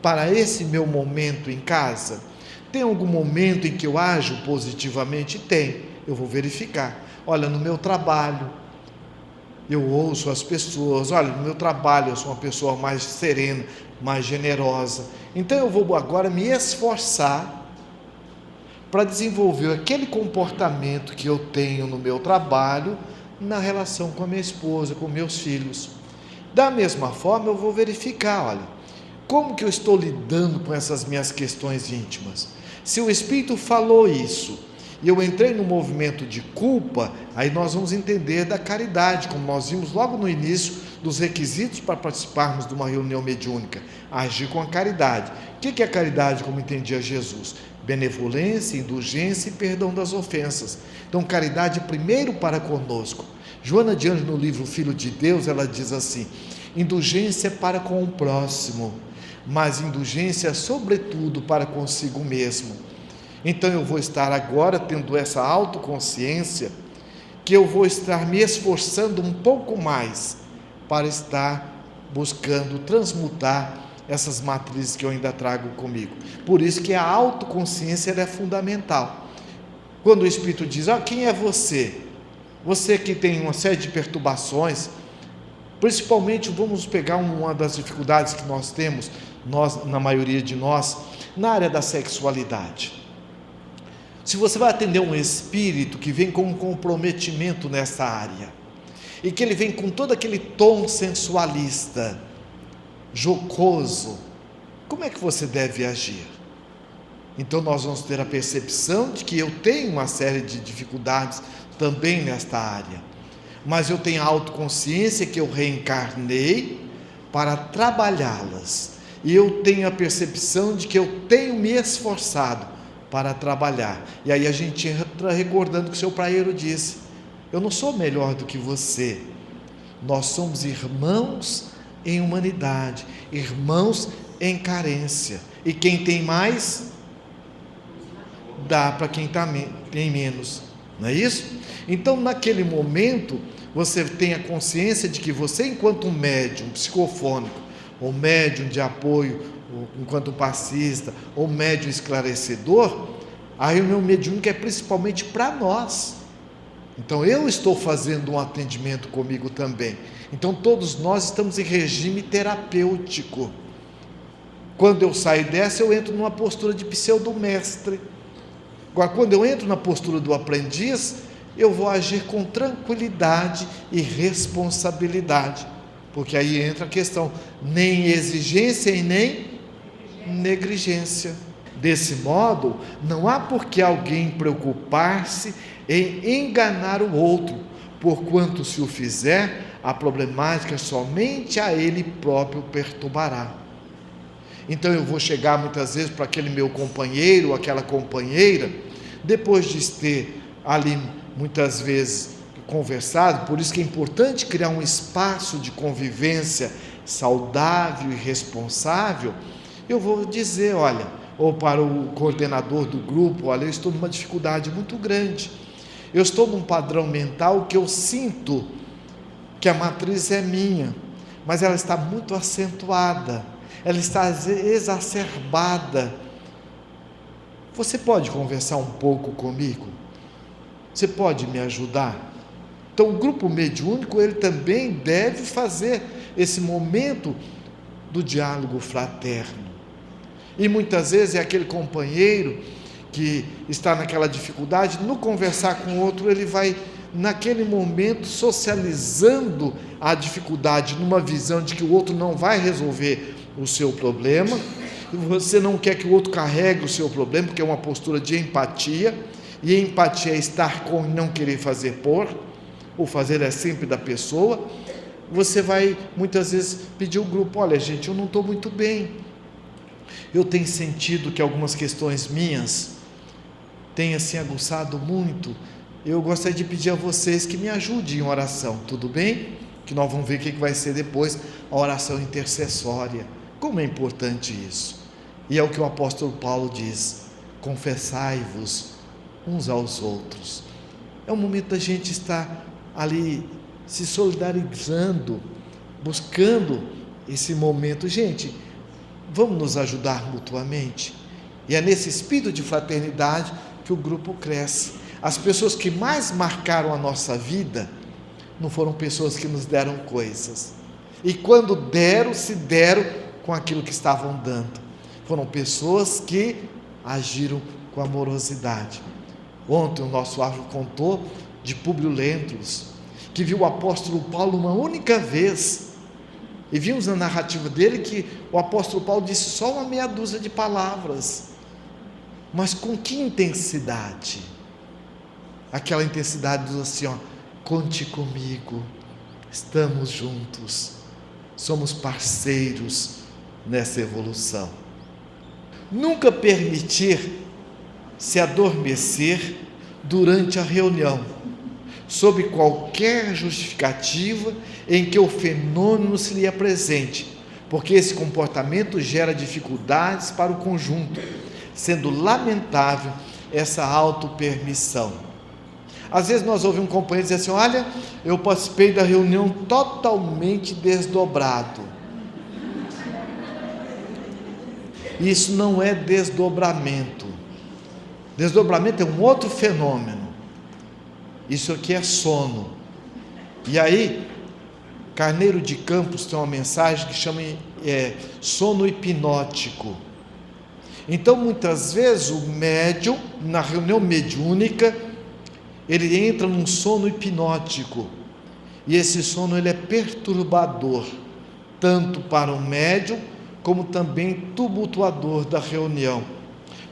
para esse meu momento em casa? Tem algum momento em que eu ajo positivamente? Tem. Eu vou verificar. Olha, no meu trabalho, eu ouço as pessoas. Olha, no meu trabalho eu sou uma pessoa mais serena, mais generosa. Então eu vou agora me esforçar para desenvolver aquele comportamento que eu tenho no meu trabalho na relação com a minha esposa, com meus filhos. Da mesma forma eu vou verificar, olha, como que eu estou lidando com essas minhas questões íntimas. Se o Espírito falou isso e eu entrei no movimento de culpa, aí nós vamos entender da caridade, como nós vimos logo no início dos requisitos para participarmos de uma reunião mediúnica: agir com a caridade. O que é a caridade, como entendia Jesus? Benevolência, indulgência e perdão das ofensas. Então caridade primeiro para conosco. Joana de Ângeles, no livro Filho de Deus, ela diz assim: indulgência para com o próximo, mas indulgência sobretudo para consigo mesmo. Então eu vou estar agora tendo essa autoconsciência, que eu vou estar me esforçando um pouco mais para estar buscando transmutar essas matrizes que eu ainda trago comigo. Por isso que a autoconsciência é fundamental. Quando o Espírito diz: quem é você? Você que tem uma série de perturbações, principalmente vamos pegar uma das dificuldades que nós temos, na maioria de nós, na área da sexualidade. Se você vai atender um espírito que vem com um comprometimento nessa área, e que ele vem com todo aquele tom sensualista, jocoso, como é que você deve agir? Então nós vamos ter a percepção de que eu tenho uma série de dificuldades também nesta área, mas eu tenho a autoconsciência que eu reencarnei para trabalhá-las, e eu tenho a percepção de que eu tenho me esforçado para trabalhar. E aí a gente entra recordando que o seu praieiro disse: eu não sou melhor do que você, nós somos irmãos em humanidade, irmãos em carência, e quem tem mais, dá para quem tem menos, não é isso? Então naquele momento, você tem a consciência de que você, enquanto um médium psicofônico, ou médium de apoio, enquanto passista, ou médium esclarecedor, a reunião mediúnica é principalmente para nós. Então eu estou fazendo um atendimento comigo também. Então todos nós estamos em regime terapêutico. Quando eu saio dessa, eu entro numa postura de pseudo-mestre. Agora, quando eu entro na postura do aprendiz, eu vou agir com tranquilidade e responsabilidade. porque aí entra a questão, nem exigência e nem negligência. Desse modo, não há por que alguém preocupar-se em enganar o outro, porquanto se o fizer, a problemática somente a ele próprio perturbará. Então eu vou chegar muitas vezes para aquele meu companheiro, aquela companheira, depois de ter ali muitas vezes conversado, por isso que é importante criar um espaço de convivência saudável e responsável, eu vou dizer, olha, ou para o coordenador do grupo, olha, eu estou numa dificuldade muito grande, eu estou num padrão mental que eu sinto que a matriz é minha, mas ela está muito acentuada, ela está exacerbada. Você pode conversar um pouco comigo? Você pode me ajudar? Então o grupo mediúnico, ele também deve fazer esse momento do diálogo fraterno. E muitas vezes é aquele companheiro que está naquela dificuldade, no conversar com o outro, ele vai, naquele momento, socializando a dificuldade, numa visão de que o outro não vai resolver o seu problema, e você não quer que o outro carregue o seu problema, porque é uma postura de empatia, e empatia é estar com e não querer fazer por, o fazer é sempre da pessoa. Você vai muitas vezes pedir ao grupo, olha gente, eu não estou muito bem, eu tenho sentido que algumas questões minhas têm assim aguçado muito, eu gostaria de pedir a vocês que me ajudem em oração, tudo bem? Que nós vamos ver o que vai ser depois, a oração intercessória, como é importante isso, e é o que o apóstolo Paulo diz, confessai-vos uns aos outros, é o momento da gente estar ali se solidarizando, buscando esse momento. Gente, vamos nos ajudar mutuamente, e é nesse espírito de fraternidade que o grupo cresce. As pessoas que mais marcaram a nossa vida não foram pessoas que nos deram coisas, e quando deram, se deram com aquilo que estavam dando, foram pessoas que agiram com amorosidade. Ontem o nosso Ávio contou de Públio Lentulus, que viu o apóstolo Paulo uma única vez, e vimos na narrativa dele que o apóstolo Paulo disse só uma meia dúzia de palavras, mas com que intensidade? Aquela intensidade diz assim, conte comigo, estamos juntos, somos parceiros nessa evolução. Nunca permitir se adormecer durante a reunião, sob qualquer justificativa em que o fenômeno se lhe apresente, porque esse comportamento gera dificuldades para o conjunto, sendo lamentável essa autopermissão. Às vezes nós ouvimos um companheiro dizer assim, olha, eu participei da reunião totalmente desdobrado. Isso não é desdobramento. Desdobramento é um outro fenômeno. Isso aqui é sono. E aí, Carneiro de Campos tem uma mensagem que chama sono hipnótico. Então, muitas vezes, o médium, na reunião mediúnica, ele entra num sono hipnótico. E esse sono ele é perturbador, tanto para o médium, como também tumultuador da reunião.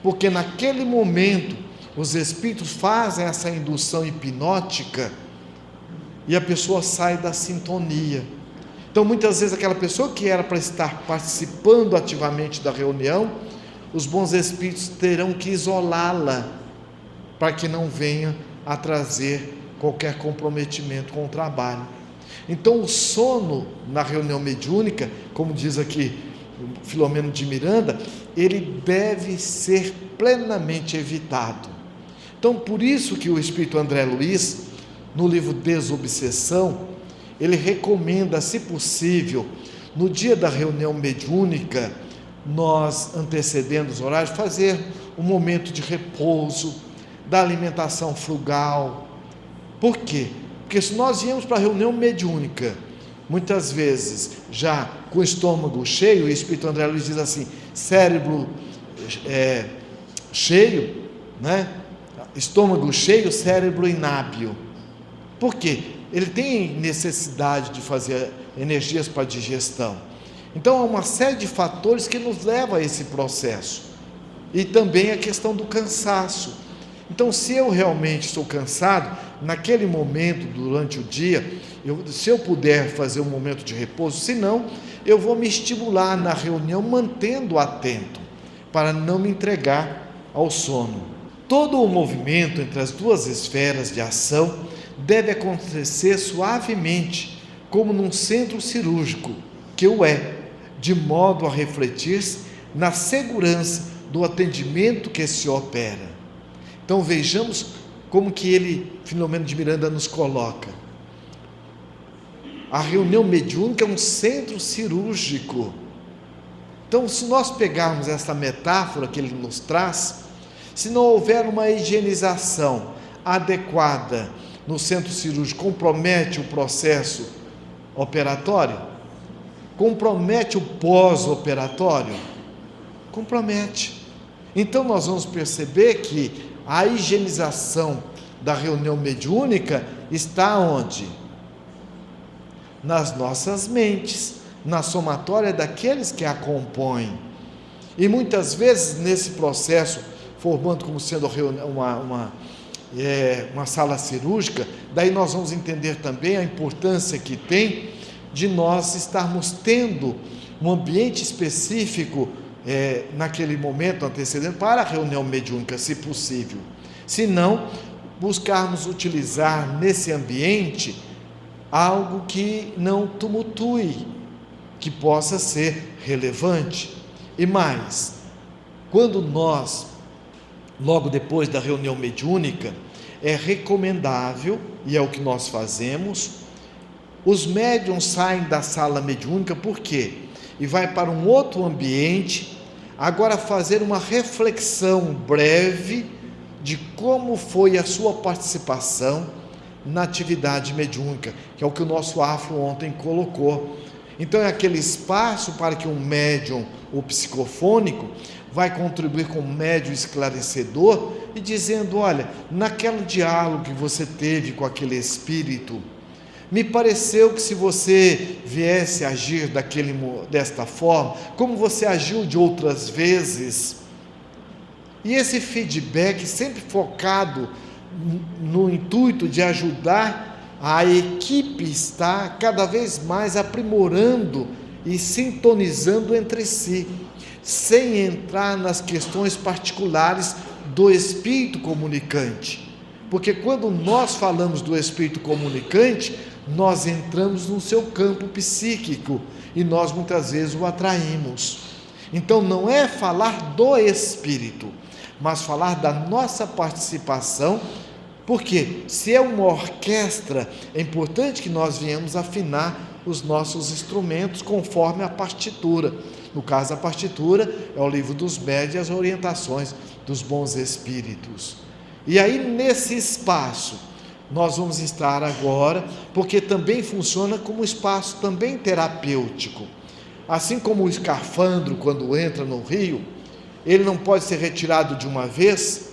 Porque naquele momento, os espíritos fazem essa indução hipnótica e a pessoa sai da sintonia. Então muitas vezes aquela pessoa que era para estar participando ativamente da reunião, os bons espíritos terão que isolá-la para que não venha a trazer qualquer comprometimento com o trabalho. Então o sono na reunião mediúnica, como diz aqui Filomeno de Miranda, ele deve ser plenamente evitado. Então por isso que o Espírito André Luiz, no livro Desobsessão, ele recomenda, se possível, no dia da reunião mediúnica, nós, antecedendo os horários, fazer um momento de repouso, da alimentação frugal. Por quê? Porque se nós íamos para a reunião mediúnica, muitas vezes, já com o estômago cheio, o Espírito André Luiz diz assim, cérebro cheio, né? Estômago cheio, cérebro inábil. Por quê? ele tem necessidade de fazer energias para digestão. Então, há uma série de fatores que nos levam a esse processo. E também a questão do cansaço. Então, se eu realmente estou cansado, naquele momento, durante o dia, se eu puder fazer um momento de repouso, se não, eu vou me estimular na reunião, mantendo atento, para não me entregar ao sono. Todo o movimento entre as duas esferas de ação deve acontecer suavemente, como num centro cirúrgico, que o é, de modo a refletir na segurança do atendimento que se opera. Então vejamos como que Filomeno de Miranda nos coloca. A reunião mediúnica é um centro cirúrgico. Então, se nós pegarmos essa metáfora que ele nos traz, se não houver uma higienização adequada no centro cirúrgico, compromete o processo operatório? Compromete o pós-operatório? Compromete. Então nós vamos perceber que a higienização da reunião mediúnica está onde? Nas nossas mentes, na somatória daqueles que a compõem. E muitas vezes nesse processo, formando como sendo uma sala cirúrgica, daí nós vamos entender também a importância que tem de nós estarmos tendo um ambiente específico naquele momento antecedente para a reunião mediúnica, se possível. Se não, buscarmos utilizar nesse ambiente algo que não tumultue, que possa ser relevante. E mais, quando nós, logo depois da reunião mediúnica, é recomendável, e é o que nós fazemos, os médiuns saem da sala mediúnica, por quê? E vai para um outro ambiente, agora fazer uma reflexão breve de como foi a sua participação na atividade mediúnica, que é o que o nosso Afro ontem colocou. Então é aquele espaço para que um médium, o psicofônico, vai contribuir com um médium esclarecedor e dizendo: olha, naquele diálogo que você teve com aquele espírito, me pareceu que se você viesse agir desta forma, como você agiu de outras vezes, e esse feedback sempre focado no intuito de ajudar a equipe estar cada vez mais aprimorando e sintonizando entre si, sem entrar nas questões particulares do espírito comunicante. Porque quando nós falamos do espírito comunicante, nós entramos no seu campo psíquico e nós muitas vezes o atraímos. Então não é falar do espírito, mas falar da nossa participação, porque se é uma orquestra, é importante que nós venhamos afinar os nossos instrumentos conforme a partitura. No caso, a partitura é o livro dos médiuns e as orientações dos bons espíritos. E aí, nesse espaço, nós vamos estar agora, porque também funciona como espaço também terapêutico. Assim como o escafandro, quando entra no rio, ele não pode ser retirado de uma vez.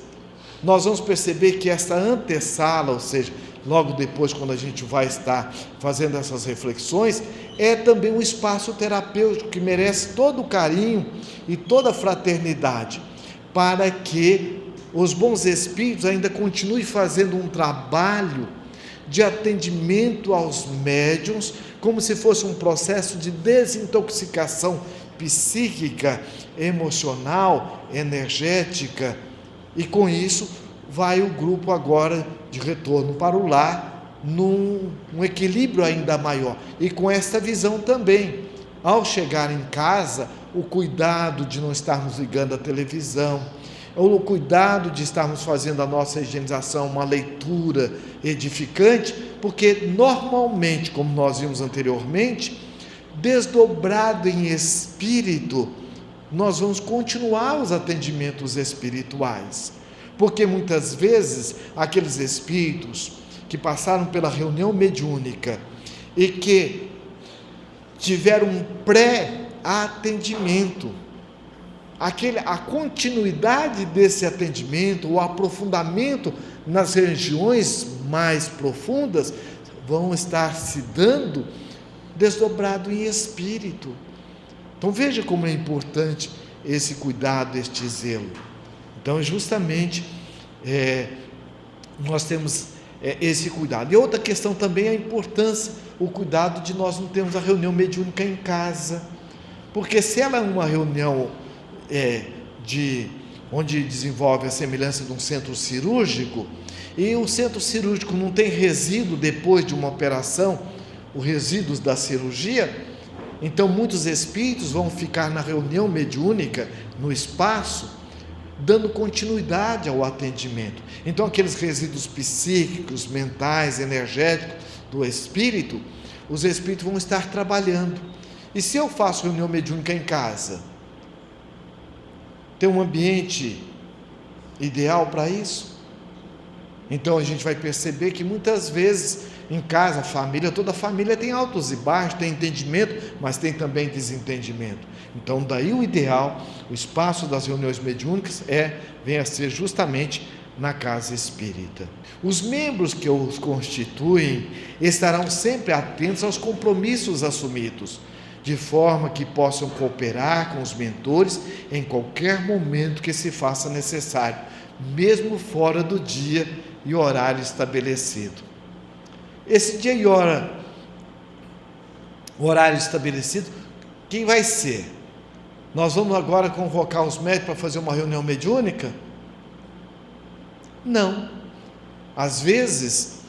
Nós vamos perceber que essa antessala, ou seja, logo depois, quando a gente vai estar fazendo essas reflexões, é também um espaço terapêutico que merece todo o carinho e toda a fraternidade, para que os bons espíritos ainda continuem fazendo um trabalho de atendimento aos médiuns, como se fosse um processo de desintoxicação psíquica, emocional, energética, e com isso vai o grupo agora de retorno para o lar, num equilíbrio ainda maior, e com esta visão também, ao chegar em casa, o cuidado de não estarmos ligando a televisão, o cuidado de estarmos fazendo a nossa higienização, uma leitura edificante, porque normalmente, como nós vimos anteriormente, desdobrado em espírito, nós vamos continuar os atendimentos espirituais, porque muitas vezes aqueles espíritos que passaram pela reunião mediúnica e que tiveram um pré-atendimento, a continuidade desse atendimento, o aprofundamento nas regiões mais profundas, vão estar se dando desdobrado em espírito. Então veja como é importante esse cuidado, este zelo. Então justamente nós temos esse cuidado. E outra questão também é a importância, o cuidado de nós não termos a reunião mediúnica em casa, porque se ela é uma reunião onde desenvolve a semelhança de um centro cirúrgico, e o centro cirúrgico não tem resíduo depois de uma operação, os resíduos da cirurgia, então muitos espíritos vão ficar na reunião mediúnica, no espaço, dando continuidade ao atendimento. Então aqueles resíduos psíquicos, mentais, energéticos do espírito, os espíritos vão estar trabalhando. E se eu faço reunião mediúnica em casa, tem um ambiente ideal para isso? Então a gente vai perceber que muitas vezes em casa, toda a família tem altos e baixos, tem entendimento, mas tem também desentendimento. Então daí o ideal, o espaço das reuniões mediúnicas vem a ser justamente na casa espírita. Os membros que os constituem estarão sempre atentos aos compromissos assumidos, de forma que possam cooperar com os mentores em qualquer momento que se faça necessário, mesmo fora do dia e horário estabelecido. Esse dia e horário estabelecido, quem vai ser? Nós vamos agora convocar os médicos para fazer uma reunião mediúnica? Não. Às vezes,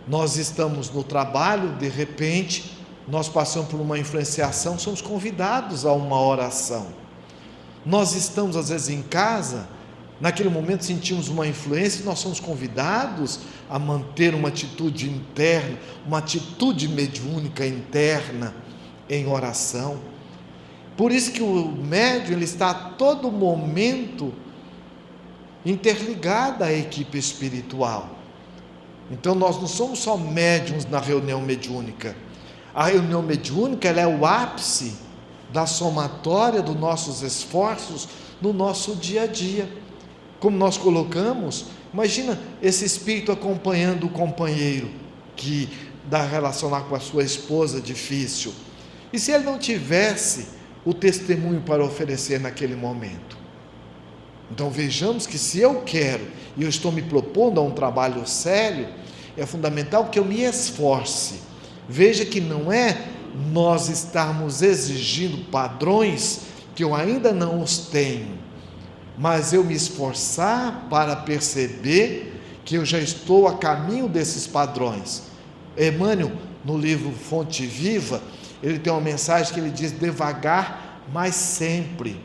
nós estamos no trabalho, de repente, nós passamos por uma influenciação, somos convidados a uma oração. Nós estamos, às vezes, em casa, naquele momento sentimos uma influência e nós somos convidados a manter uma atitude interna, uma atitude mediúnica interna em oração. Por isso que o médium ele está a todo momento interligado à equipe espiritual. Então nós não somos só médiuns na reunião mediúnica. A reunião mediúnica ela é o ápice da somatória dos nossos esforços no nosso dia a dia. Como nós colocamos, imagina esse espírito acompanhando o companheiro que dá relacionar com a sua esposa difícil. E se ele não tivesse o testemunho para oferecer naquele momento? Então vejamos que se eu quero e eu estou me propondo a um trabalho sério, é fundamental que eu me esforce. Veja que não é nós estarmos exigindo padrões que eu ainda não os tenho, mas eu me esforçar para perceber que eu já estou a caminho desses padrões. Emmanuel, no livro Fonte Viva, ele tem uma mensagem que ele diz: devagar, mas sempre.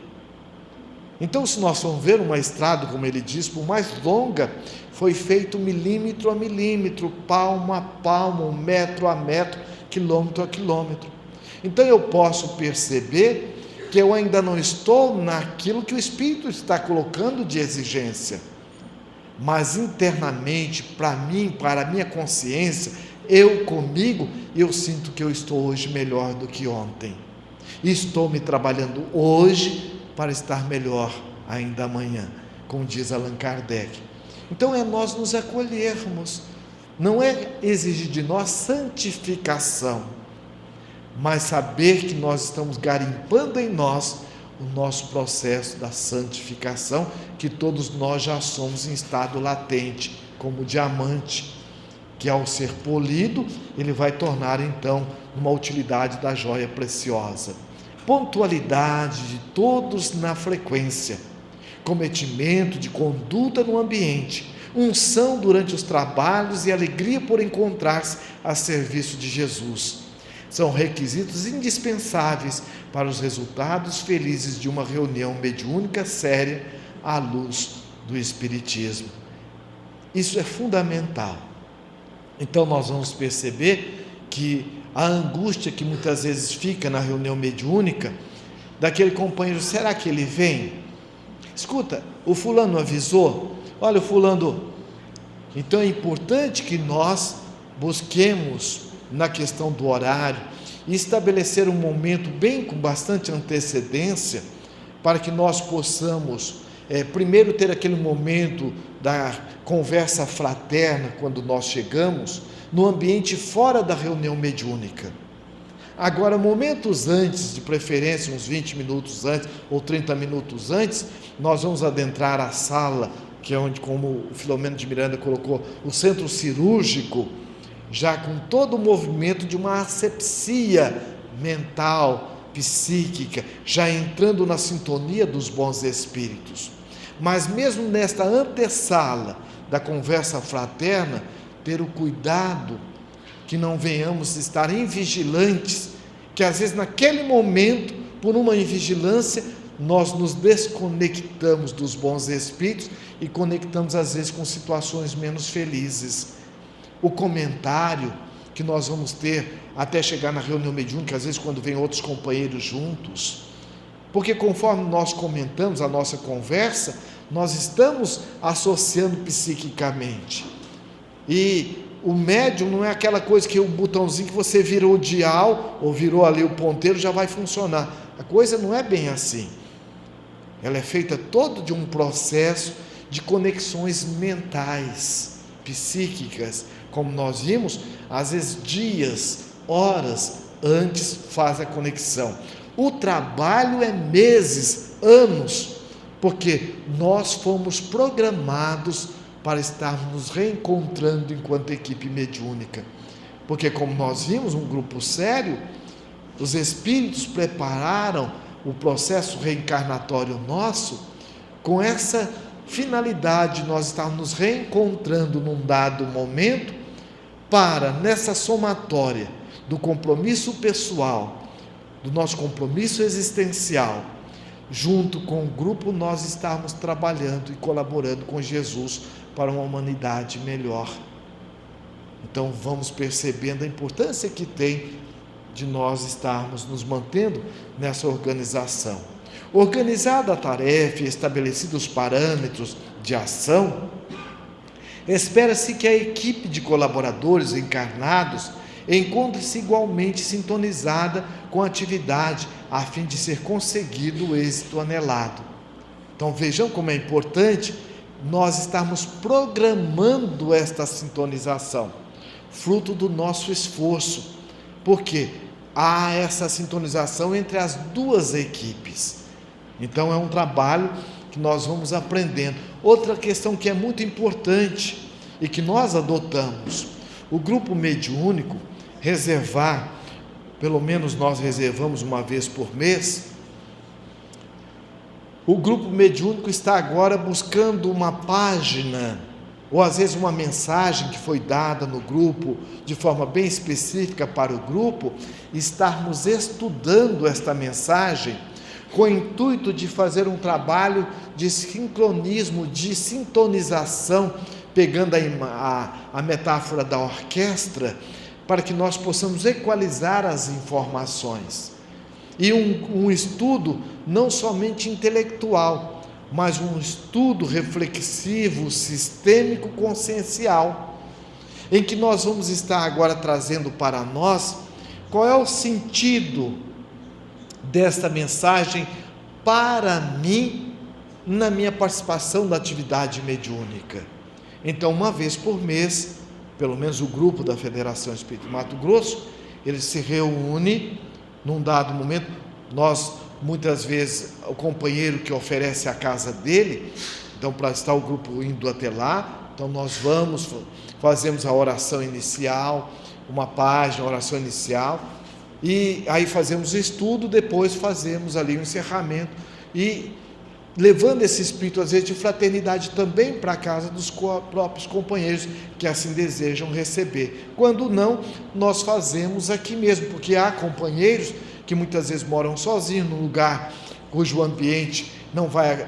Então, se nós formos ver uma estrada, como ele diz, por mais longa, foi feito milímetro a milímetro, palmo a palmo, metro a metro, quilômetro a quilômetro. Então eu posso perceber que eu ainda não estou naquilo que o Espírito está colocando de exigência, mas internamente, para mim, para a minha consciência, eu comigo, eu sinto que eu estou hoje melhor do que ontem, e estou me trabalhando hoje para estar melhor ainda amanhã, como diz Allan Kardec. Então é nós nos acolhermos, não é exigir de nós santificação, mas saber que nós estamos garimpando em nós o nosso processo da santificação, que todos nós já somos em estado latente, como o diamante, que ao ser polido, ele vai tornar então uma utilidade da joia preciosa. Pontualidade de todos na frequência, cometimento de conduta no ambiente, unção durante os trabalhos e alegria por encontrar-se a serviço de Jesus. São requisitos indispensáveis para os resultados felizes de uma reunião mediúnica séria à luz do Espiritismo. Isso é fundamental. Então nós vamos perceber que a angústia que muitas vezes fica na reunião mediúnica, daquele companheiro, será que ele vem? Escuta, o fulano avisou? Olha, o fulano... Então é importante que nós busquemos na questão do horário e estabelecer um momento bem com bastante antecedência, para que nós possamos primeiro ter aquele momento da conversa fraterna quando nós chegamos, no ambiente fora da reunião mediúnica. Agora, momentos antes, de preferência uns 20 minutos antes ou 30 minutos antes, nós vamos adentrar a sala, que é onde, como o Filomeno de Miranda colocou, o centro cirúrgico, já com todo o movimento de uma asepsia mental, psíquica, já entrando na sintonia dos bons espíritos. Mas mesmo nesta antessala da conversa fraterna, ter o cuidado que não venhamos estar invigilantes, que às vezes naquele momento, por uma invigilância, nós nos desconectamos dos bons espíritos e conectamos às vezes com situações menos felizes. O comentário que nós vamos ter até chegar na reunião mediúnica, às vezes quando vem outros companheiros juntos, porque conforme nós comentamos a nossa conversa, nós estamos associando psiquicamente. E o médium não é aquela coisa que o botãozinho que você virou o dial ou virou ali o ponteiro já vai funcionar. A coisa não é bem assim. Ela é feita todo de um processo de conexões mentais, psíquicas, como nós vimos, às vezes dias, horas antes faz a conexão. O trabalho é meses, anos, porque nós fomos programados para estarmos nos reencontrando enquanto equipe mediúnica. Porque, como nós vimos, um grupo sério, os espíritos prepararam o processo reencarnatório nosso com essa finalidade, nós estarmos nos reencontrando num dado momento para, nessa somatória do compromisso pessoal, do nosso compromisso existencial, junto com o grupo, nós estarmos trabalhando e colaborando com Jesus para uma humanidade melhor. Então vamos percebendo a importância que tem de nós estarmos nos mantendo nessa organização. Organizada a tarefa e estabelecidos os parâmetros de ação, espera-se que a equipe de colaboradores encarnados encontre-se igualmente sintonizada com a atividade, a fim de ser conseguido o êxito anelado. Então vejam como é importante nós estarmos programando esta sintonização, fruto do nosso esforço, porque há essa sintonização entre as duas equipes. Então é um trabalho que nós vamos aprendendo. Outra questão que é muito importante e que nós adotamos, o grupo mediúnico reservar, pelo menos nós reservamos uma vez por mês, o grupo mediúnico está agora buscando uma página, ou às vezes uma mensagem que foi dada no grupo, de forma bem específica para o grupo, estarmos estudando esta mensagem, com o intuito de fazer um trabalho de sincronismo, de sintonização, pegando a metáfora da orquestra, para que nós possamos equalizar as informações. E um estudo não somente intelectual, mas um estudo reflexivo, sistêmico, consciencial, em que nós vamos estar agora trazendo para nós qual é o sentido desta mensagem para mim, na minha participação na atividade mediúnica. Então, uma vez por mês, pelo menos o grupo da Federação Espírita de Mato Grosso, ele se reúne num dado momento. Nós, muitas vezes, o companheiro que oferece a casa dele, então para estar o grupo indo até lá, então nós vamos, fazemos a oração inicial, uma página, a oração inicial, e aí fazemos o estudo, depois fazemos ali o encerramento, e levando esse espírito, às vezes, de fraternidade também para a casa dos próprios companheiros que assim desejam receber. Quando não, nós fazemos aqui mesmo, porque há companheiros que muitas vezes moram sozinhos, num lugar cujo ambiente não vai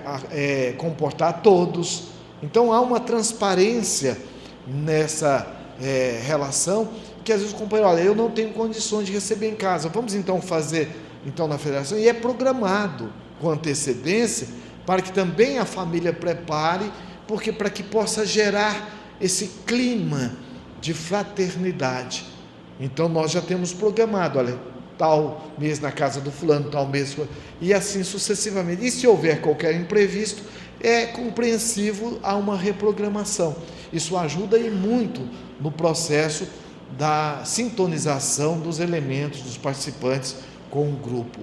comportar todos. Então há uma transparência nessa relação, que às vezes o companheiro, olha, eu não tenho condições de receber em casa, vamos então fazer na federação, e é programado com antecedência, para que também a família prepare, porque para que possa gerar esse clima de fraternidade. Então nós já temos programado, olha, tal mês na casa do fulano, tal mês, e assim sucessivamente. E se houver qualquer imprevisto, é compreensivo a uma reprogramação. Isso ajuda e muito no processo da sintonização dos elementos, dos participantes com o grupo.